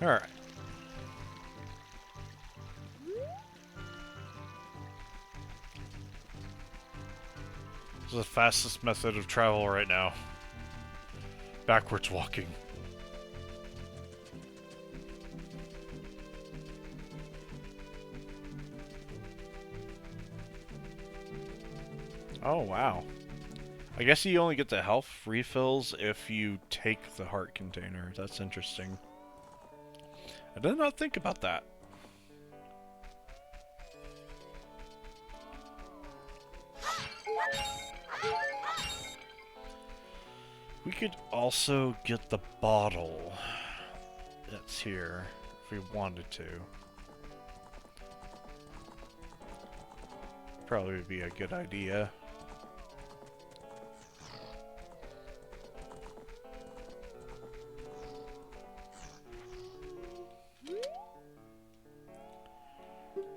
Alright. This is the fastest method of travel right now. Backwards walking. Oh, wow. I guess you only get the health refills if you take the heart container. That's interesting. I did not think about that. We could also get the bottle that's here if we wanted to. Probably would be a good idea.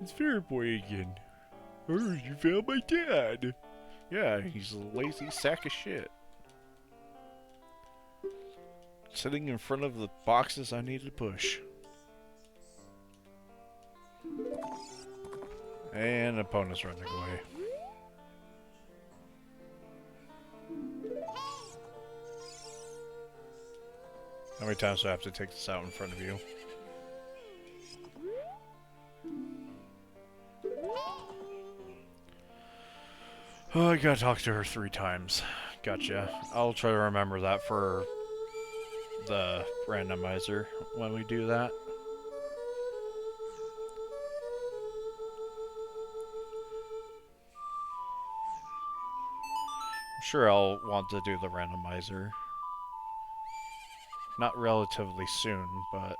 It's Fair Boy again. Oh, you found my dad! Yeah, he's a lazy sack of shit. Sitting in front of the boxes I need to push. And opponent's running away. How many times do I have to take this out in front of you? Oh, I gotta talk to her 3 times. Gotcha. I'll try to remember that for the randomizer when we do that. I'm sure I'll want to do the randomizer. Not relatively soon, but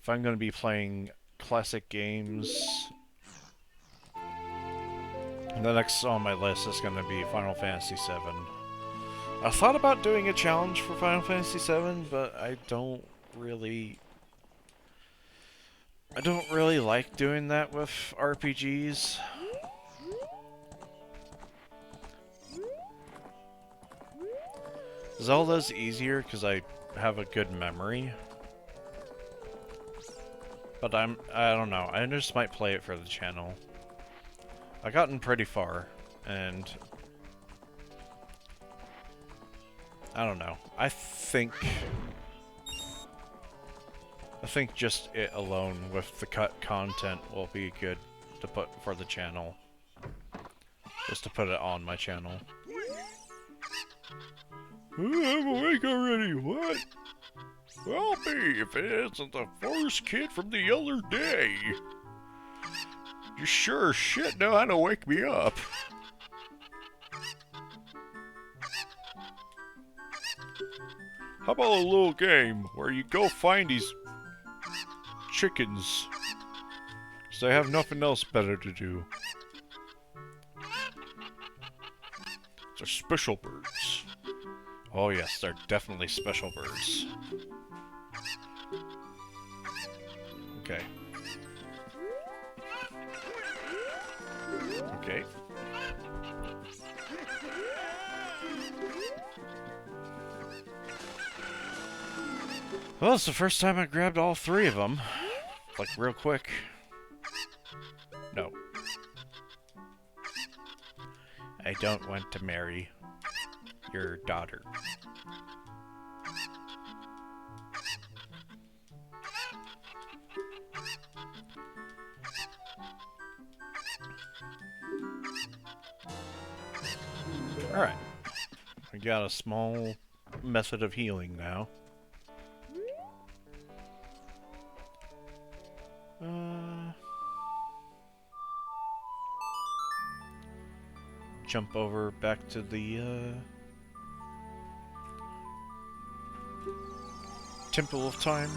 if I'm going to be playing classic games, the next on my list is going to be Final Fantasy VII. I thought about doing a challenge for Final Fantasy VII, but I don't really like doing that with RPGs. Zelda's easier because I have a good memory. But I don't know, I just might play it for the channel. I've gotten pretty far, and I don't know. I think just it alone with the cut content will be good to put for the channel. Just to put it on my channel. I'm awake already, what? I'll be if it isn't the first kid from the other day. You sure as shit know how to wake me up. How about a little game where you go find these chickens? Because they have nothing else better to do. They're special birds. Oh yes, they're definitely special birds. Okay. Okay. Well, it's the first time I grabbed all 3 of them. Like, real quick. No. I don't want to marry your daughter. Alright. We got a small method of healing now. Jump over back to the Temple of Time.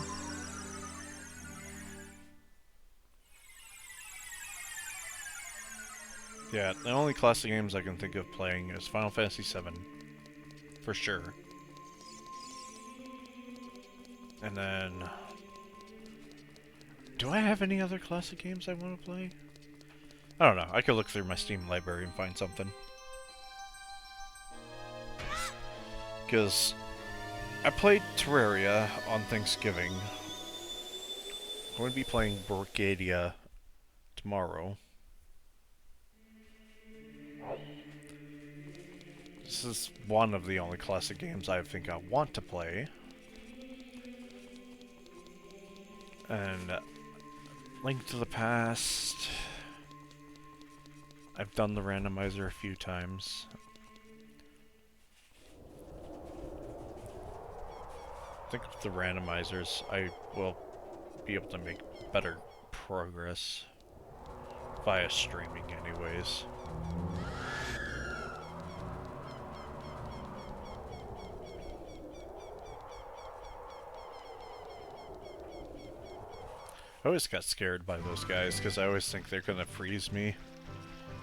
Yeah, the only classic games I can think of playing is Final Fantasy VII, for sure. And then, do I have any other classic games I want to play? I don't know. I could look through my Steam library and find something. Because I played Terraria on Thanksgiving. I'm going to be playing Borgadia tomorrow. This is one of the only classic games I think I want to play. And Link to the Past. I've done the randomizer a few times. I think with the randomizers, I will be able to make better progress via streaming anyways. I always got scared by those guys because I always think they're gonna freeze me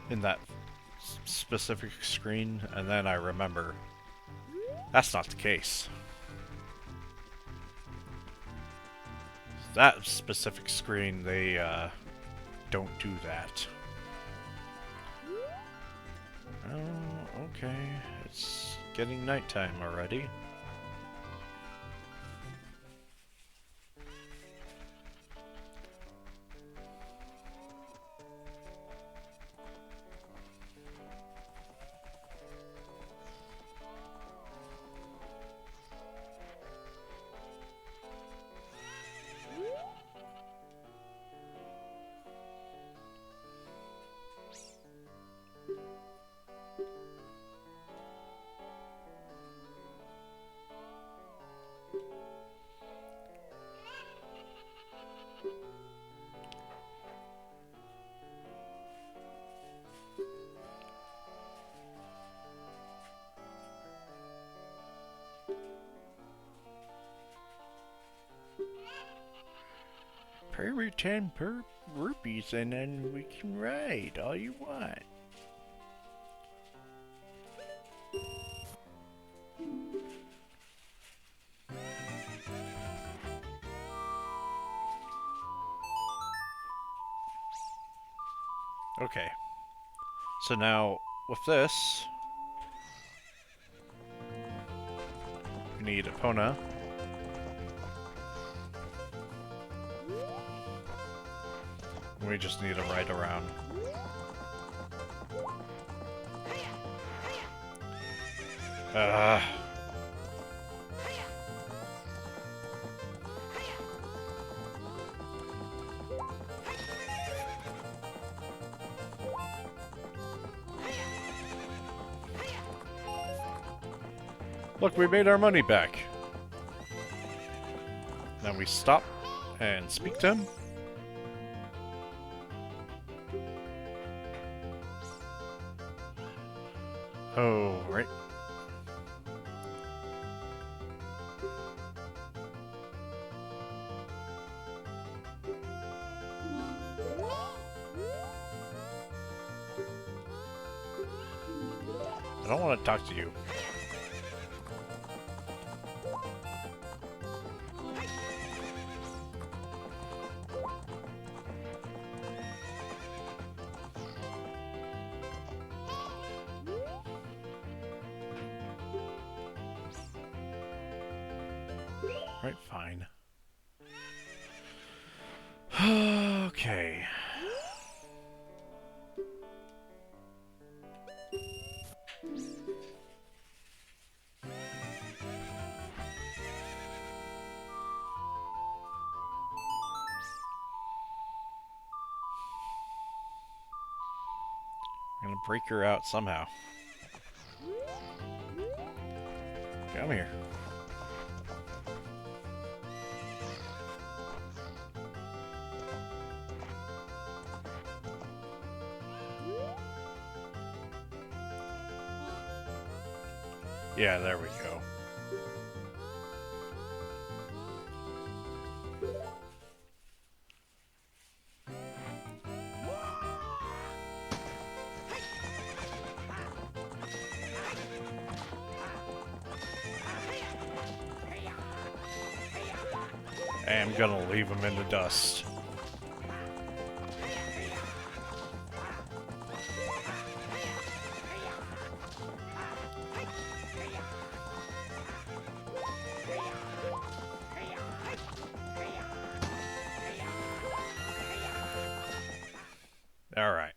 in that specific screen, and then I remember that's not the case. That specific screen, they don't do that. Oh, okay. It's getting nighttime already. Pay me 10 per rupees and then we can ride all you want. Okay. So now, with this, we need Epona. We just need to ride around. Look, we made our money back. Now we stop and speak to him. Oh, right. I don't want to talk to you. Right, fine. Okay. I'm gonna break her out somehow. Come here. Yeah, there we go. I'm gonna leave him in the dust. All right.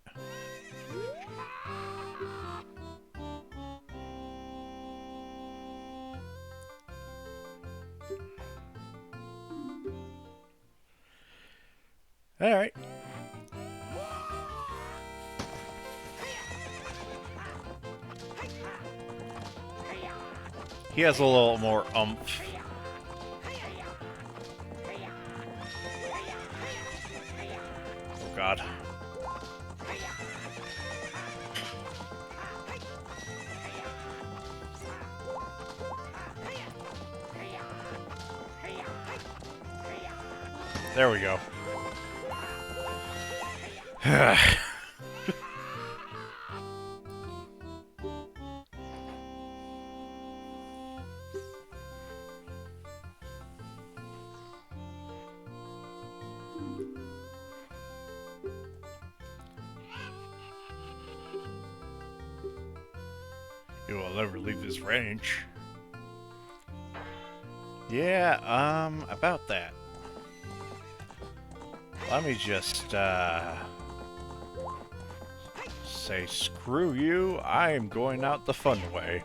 All right. He has a little more oomph. Oh God. There we go. You will never leave this ranch. Yeah, about that. Let me just, say screw you, I am going out the fun way.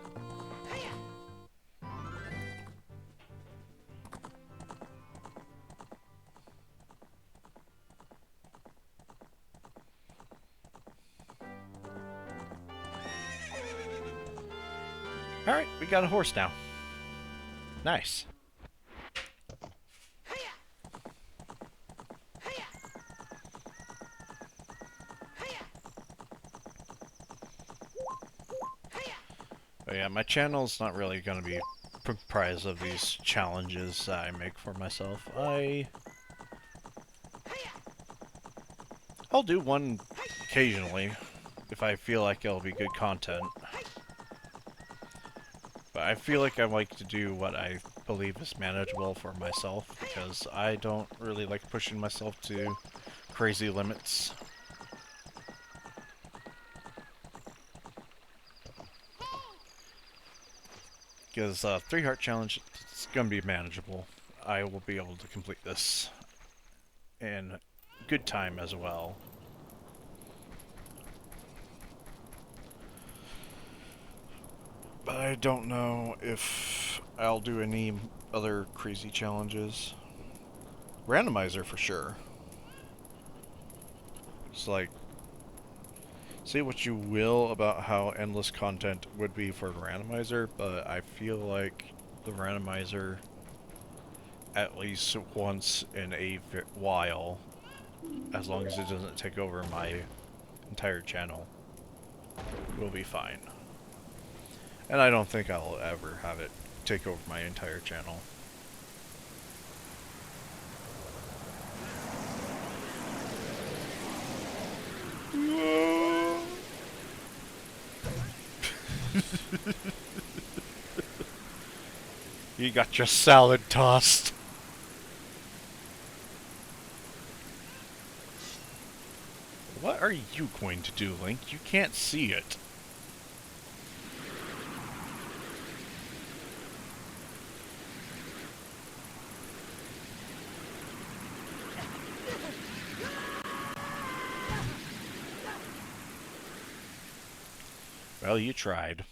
Alright, we got a horse now. Nice. But yeah, my channel's not really going to be comprised of these challenges I make for myself. I I'll do one occasionally if I feel like it'll be good content. But I feel like I like to do what I believe is manageable for myself, because I don't really like pushing myself to crazy limits. Because 3 heart challenge, it's going to be manageable. I will be able to complete this in good time as well. But I don't know if I'll do any other crazy challenges. Randomizer for sure. It's like, say what you will about how endless content would be for the randomizer, but I feel like the randomizer, at least once in a while, as long as it doesn't take over my entire channel, will be fine. And I don't think I'll ever have it take over my entire channel. You got your salad tossed. What are you going to do, Link? You can't see it. Well, you tried.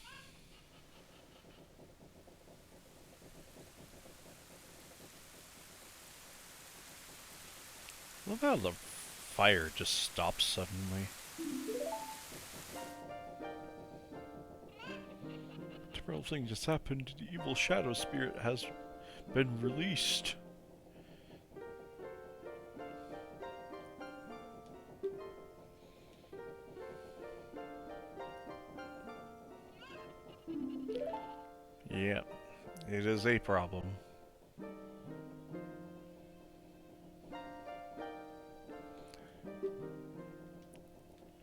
Love how the fire just stops suddenly. Terrible thing just happened. The evil shadow spirit has been released. Yeah, it is a problem.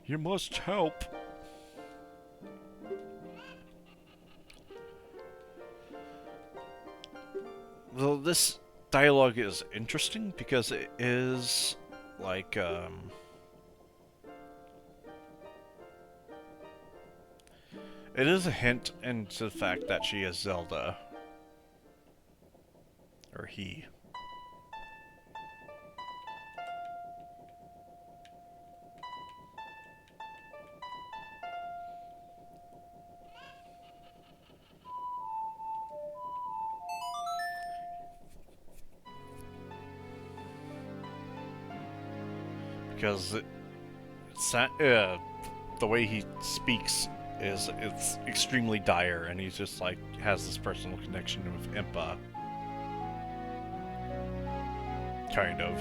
You must help. Well, this dialogue is interesting because it is like, it is a hint into the fact that she is Zelda. Or he. Because the way he speaks it's extremely dire, and he's just like has this personal connection with Impa, kind of.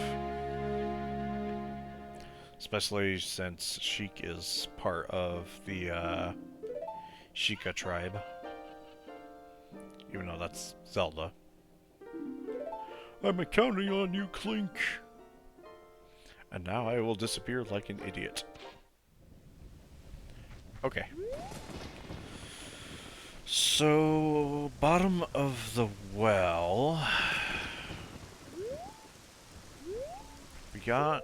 Especially since Sheik is part of the Sheikah tribe, even though that's Zelda. I'm counting on you, Clink. And now I will disappear like an idiot. Okay. So, bottom of the well. We got,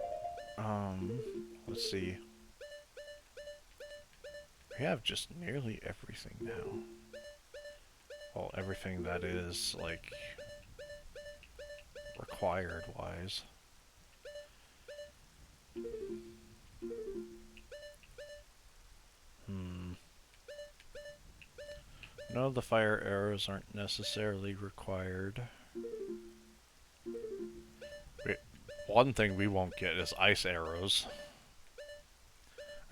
let's see. We have just nearly everything now. Well, everything that is, like, required-wise. No, the fire arrows aren't necessarily required. One thing we won't get is ice arrows.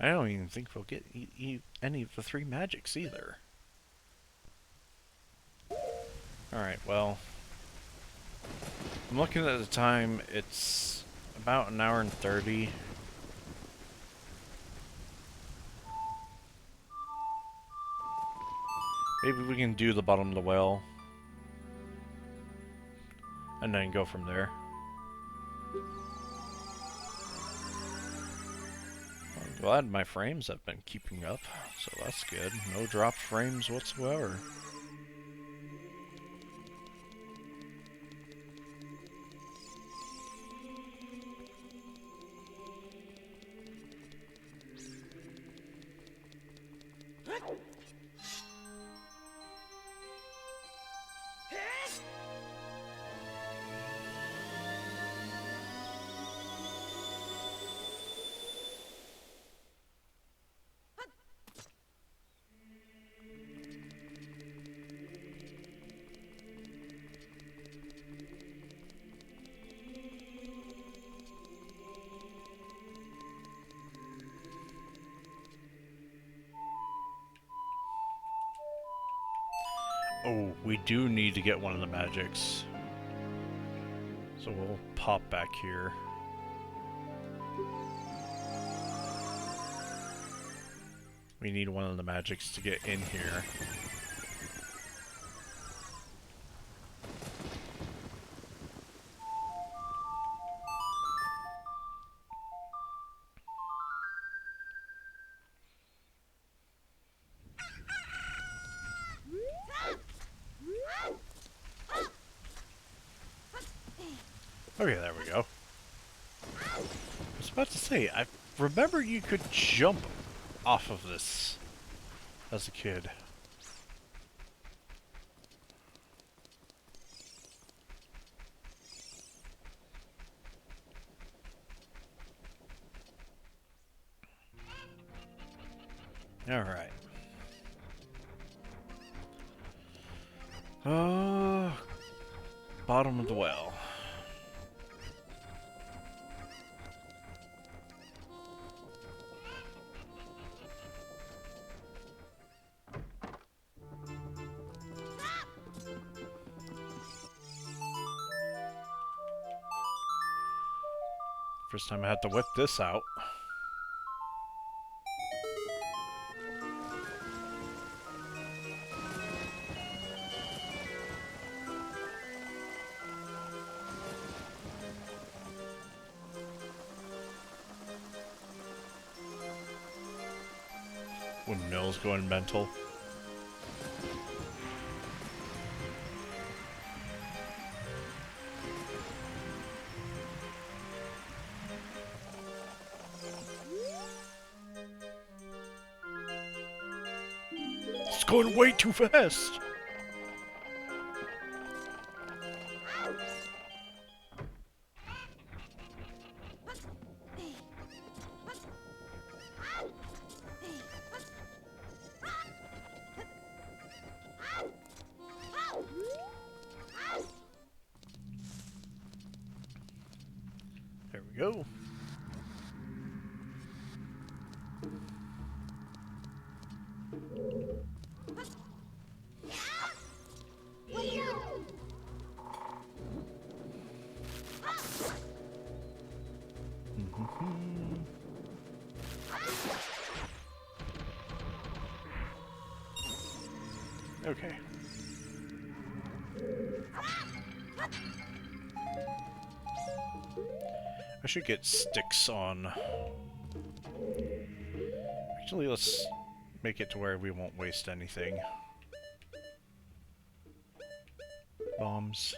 I don't even think we'll get any of the 3 magics either. Alright, well. I'm looking at the time, it's about 1 hour and 30. Maybe we can do the bottom of the well. And then go from there. Glad my frames have been keeping up, so that's good. No dropped frames whatsoever. Oh, we do need to get one of the magics. So we'll pop back here. We need one of the magics to get in here. Okay, there we go. I was about to say, I remember you could jump off of this as a kid. Alright. Bottom of the well. First time I had to whip this out. Windmill's going mental. It's going way too fast! There we go. Okay. I should get sticks on. Actually, let's make it to where we won't waste anything. Bombs.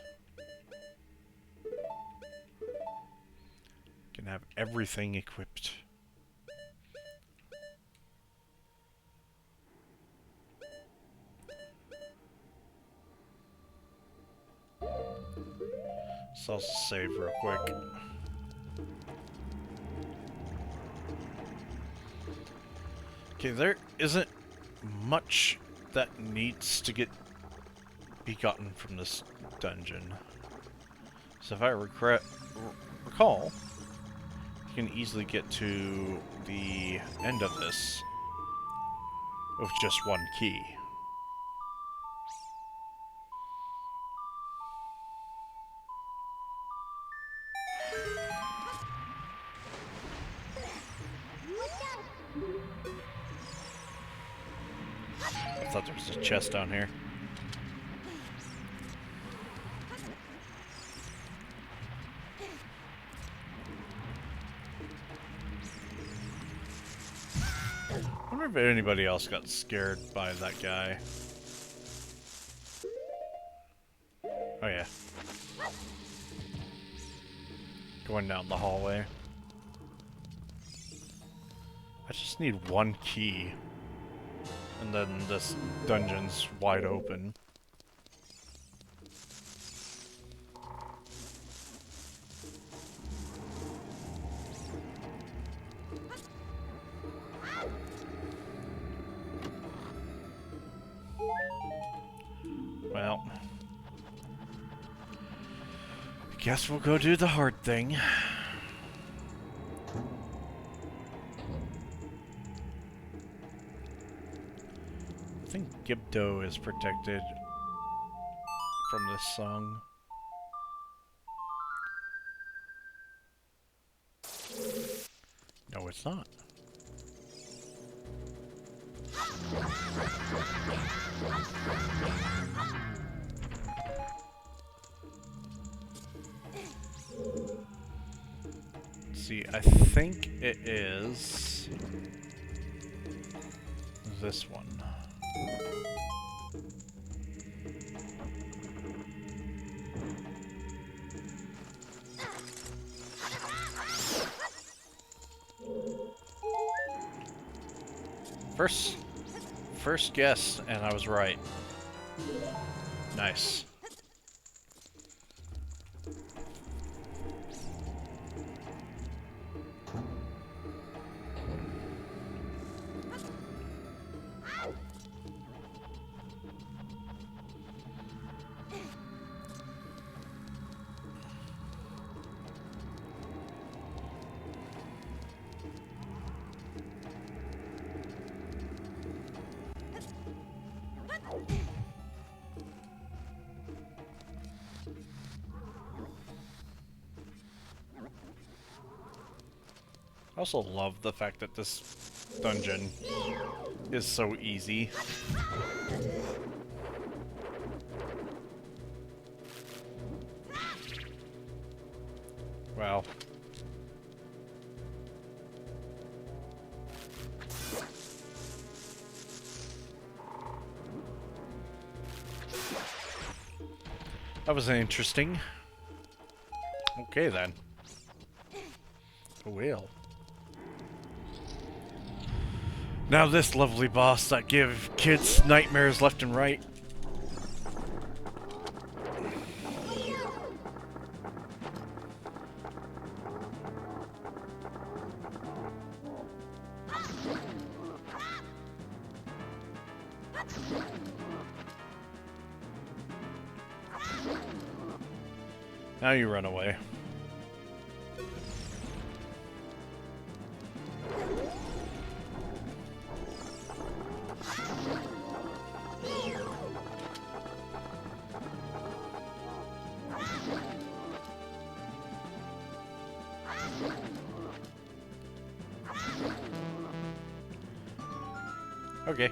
Can have everything equipped. So I'll save real quick. Okay, there isn't much that needs to be gotten from this dungeon. So if I recall, you can easily get to the end of this with just one key. I thought there was a chest down here. wonder if anybody else got scared by that guy. Oh yeah. Going down the hallway. I just need one key. And then this dungeon's wide open. Well, I guess we'll go do the hard thing. I think Gibdo is protected from this song. No, it's not. See, I think it is this one. First guess, and I was right. Nice. I also love the fact that this dungeon is so easy. Wow. That was interesting. Okay then. Well. Now this lovely boss that give kids nightmares left and right. Now you run away. Okay.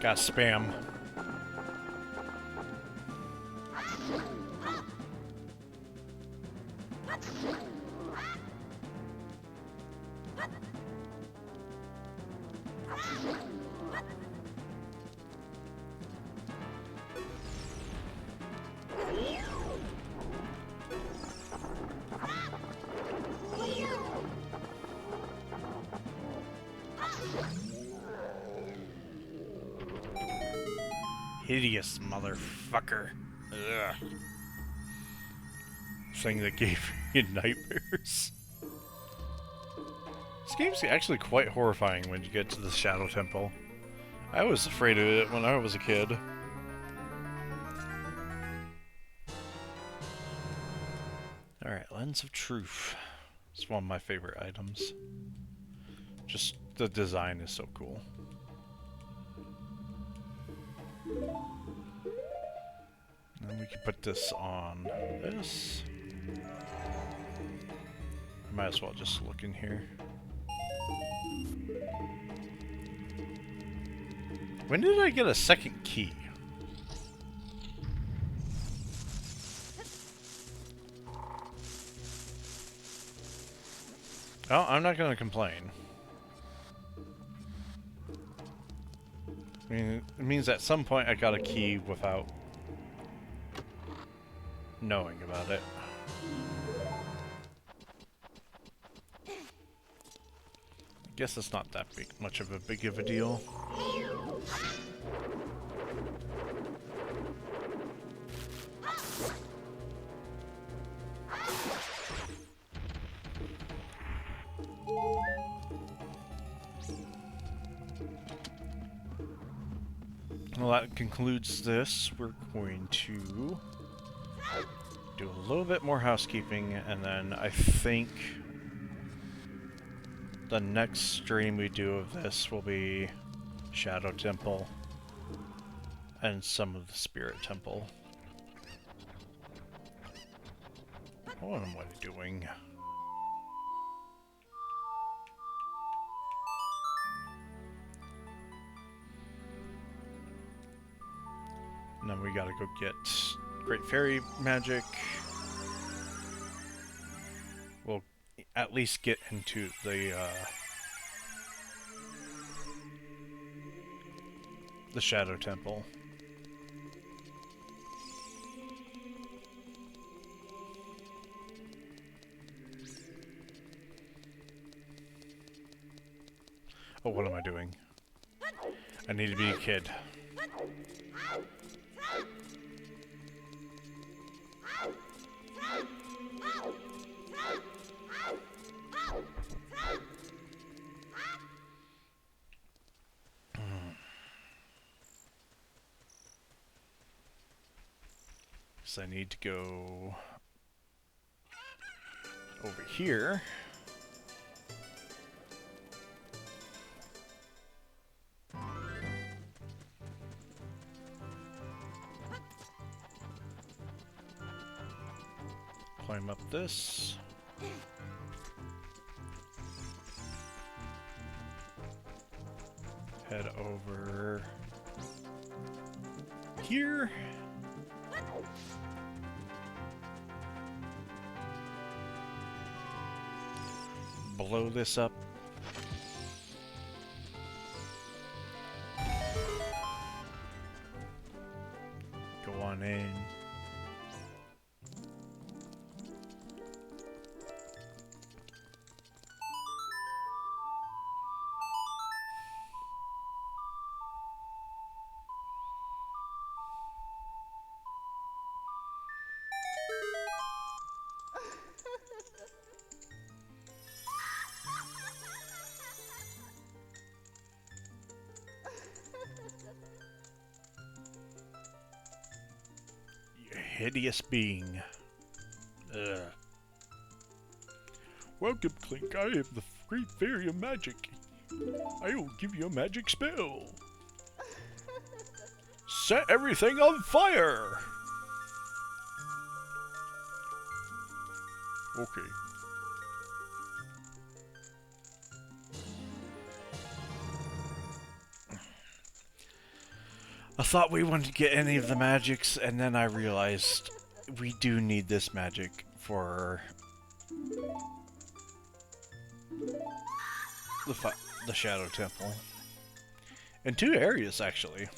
Got spam. Hideous motherfucker. Ugh. Thing that gave you nightmares. This game's actually quite horrifying when you get to the Shadow Temple. I was afraid of it when I was a kid. Alright, Lens of Truth. It's one of my favorite items. Just the design is so cool. And then we can put this on this. I might as well just look in here. When did I get a second key? Well, I'm not gonna complain. I mean, it means at some point I got a key without knowing about it. I guess it's not that much of a big of a deal. Well, that concludes this. We're going to do a little bit more housekeeping, and then I think the next stream we do of this will be Shadow Temple and some of the Spirit Temple. What am I doing? And then we gotta go get Great Fairy Magic. We'll at least get into the Shadow Temple. Oh, what am I doing? I need to be a kid. So I need to go over here. Climb up this. Head over here. Blow this up. Go on in. Hideous being. Ugh. Welcome, Clink. I am the Great Fairy of Magic. I will give you a magic spell. Set everything on fire! Okay. I thought we wouldn't get any of the magics, and then I realized we do need this magic for the Shadow Temple. In 2 areas, actually.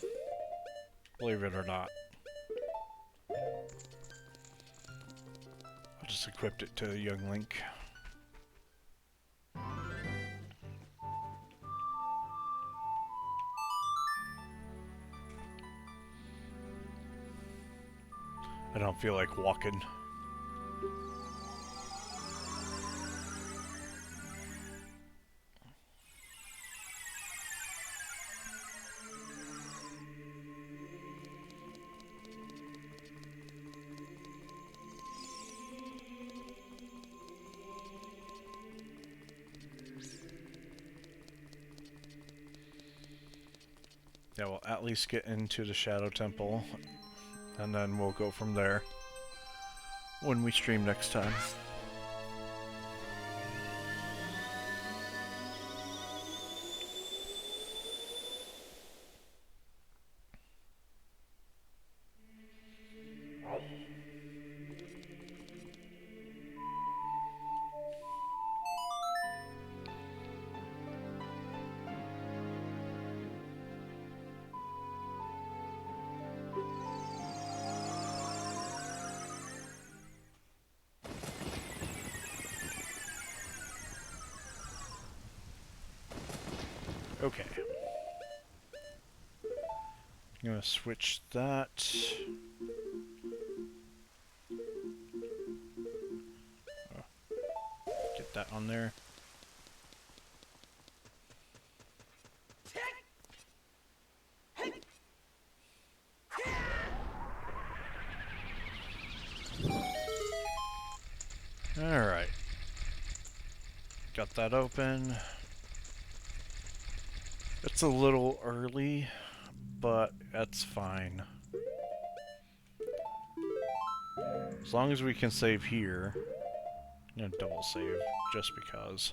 Believe it or not. I just equipped it to young Link. I don't feel like walking. Yeah, we'll at least get into the Shadow Temple, and then we'll go from there when we stream next time. Okay. I'm gonna switch that. Oh, get that on there. Alright. Got that open. It's a little early, but that's fine. As long as we can save here. I'm gonna double save, just because.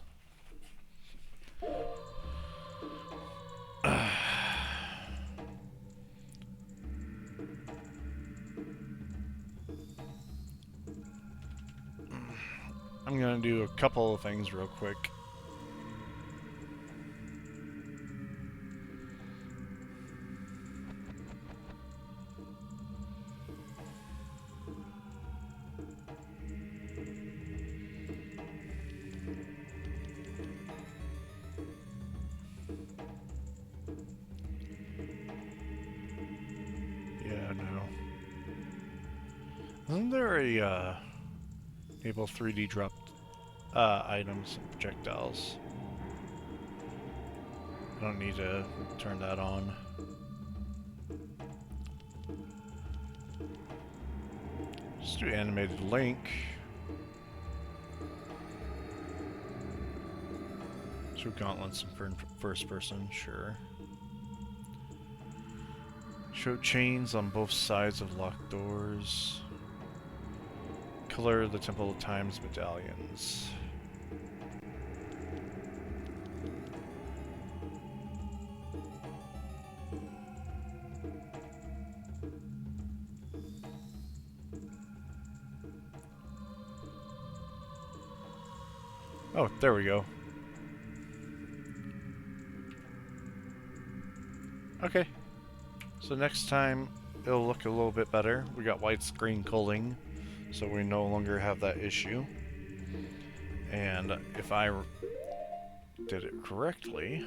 I'm gonna do a couple of things real quick. Yeah, no. Isn't there a, enable 3D drop items and projectiles? I don't need to turn that on. Just do animated link. So gauntlets for first person, sure. Show chains on both sides of locked doors. Color the Temple of Time's medallions. Oh, there we go. Okay. So next time, it'll look a little bit better. We got widescreen culling, so we no longer have that issue. And if I did it correctly,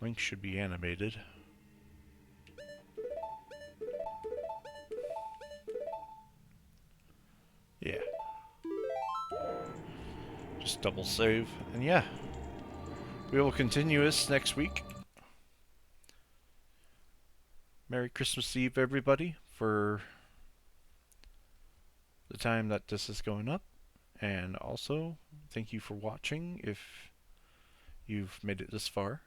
Link should be animated. Yeah. Just double save, and yeah. We will continue this next week. Merry Christmas Eve, everybody, for the time that this is going up. And also, thank you for watching if you've made it this far.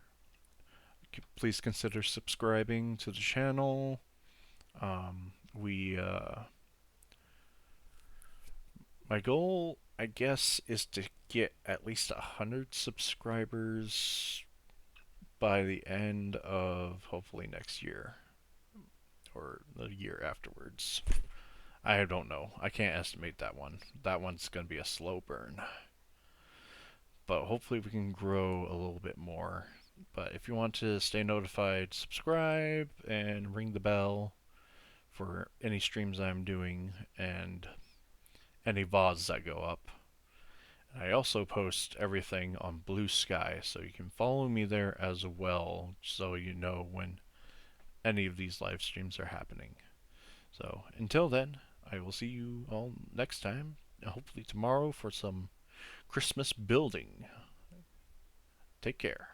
Please consider subscribing to the channel. My goal, I guess, is to get at least 100 subscribers by the end of hopefully next year. Or the year afterwards. I don't know. I can't estimate that one. That one's going to be a slow burn. But hopefully we can grow a little bit more. But if you want to stay notified, subscribe and ring the bell for any streams I'm doing and any VODs that go up. I also post everything on Blue Sky, so you can follow me there as well, so you know when any of these live streams are happening. So until then, I will see you all next time, hopefully tomorrow, for some Christmas building. Take care.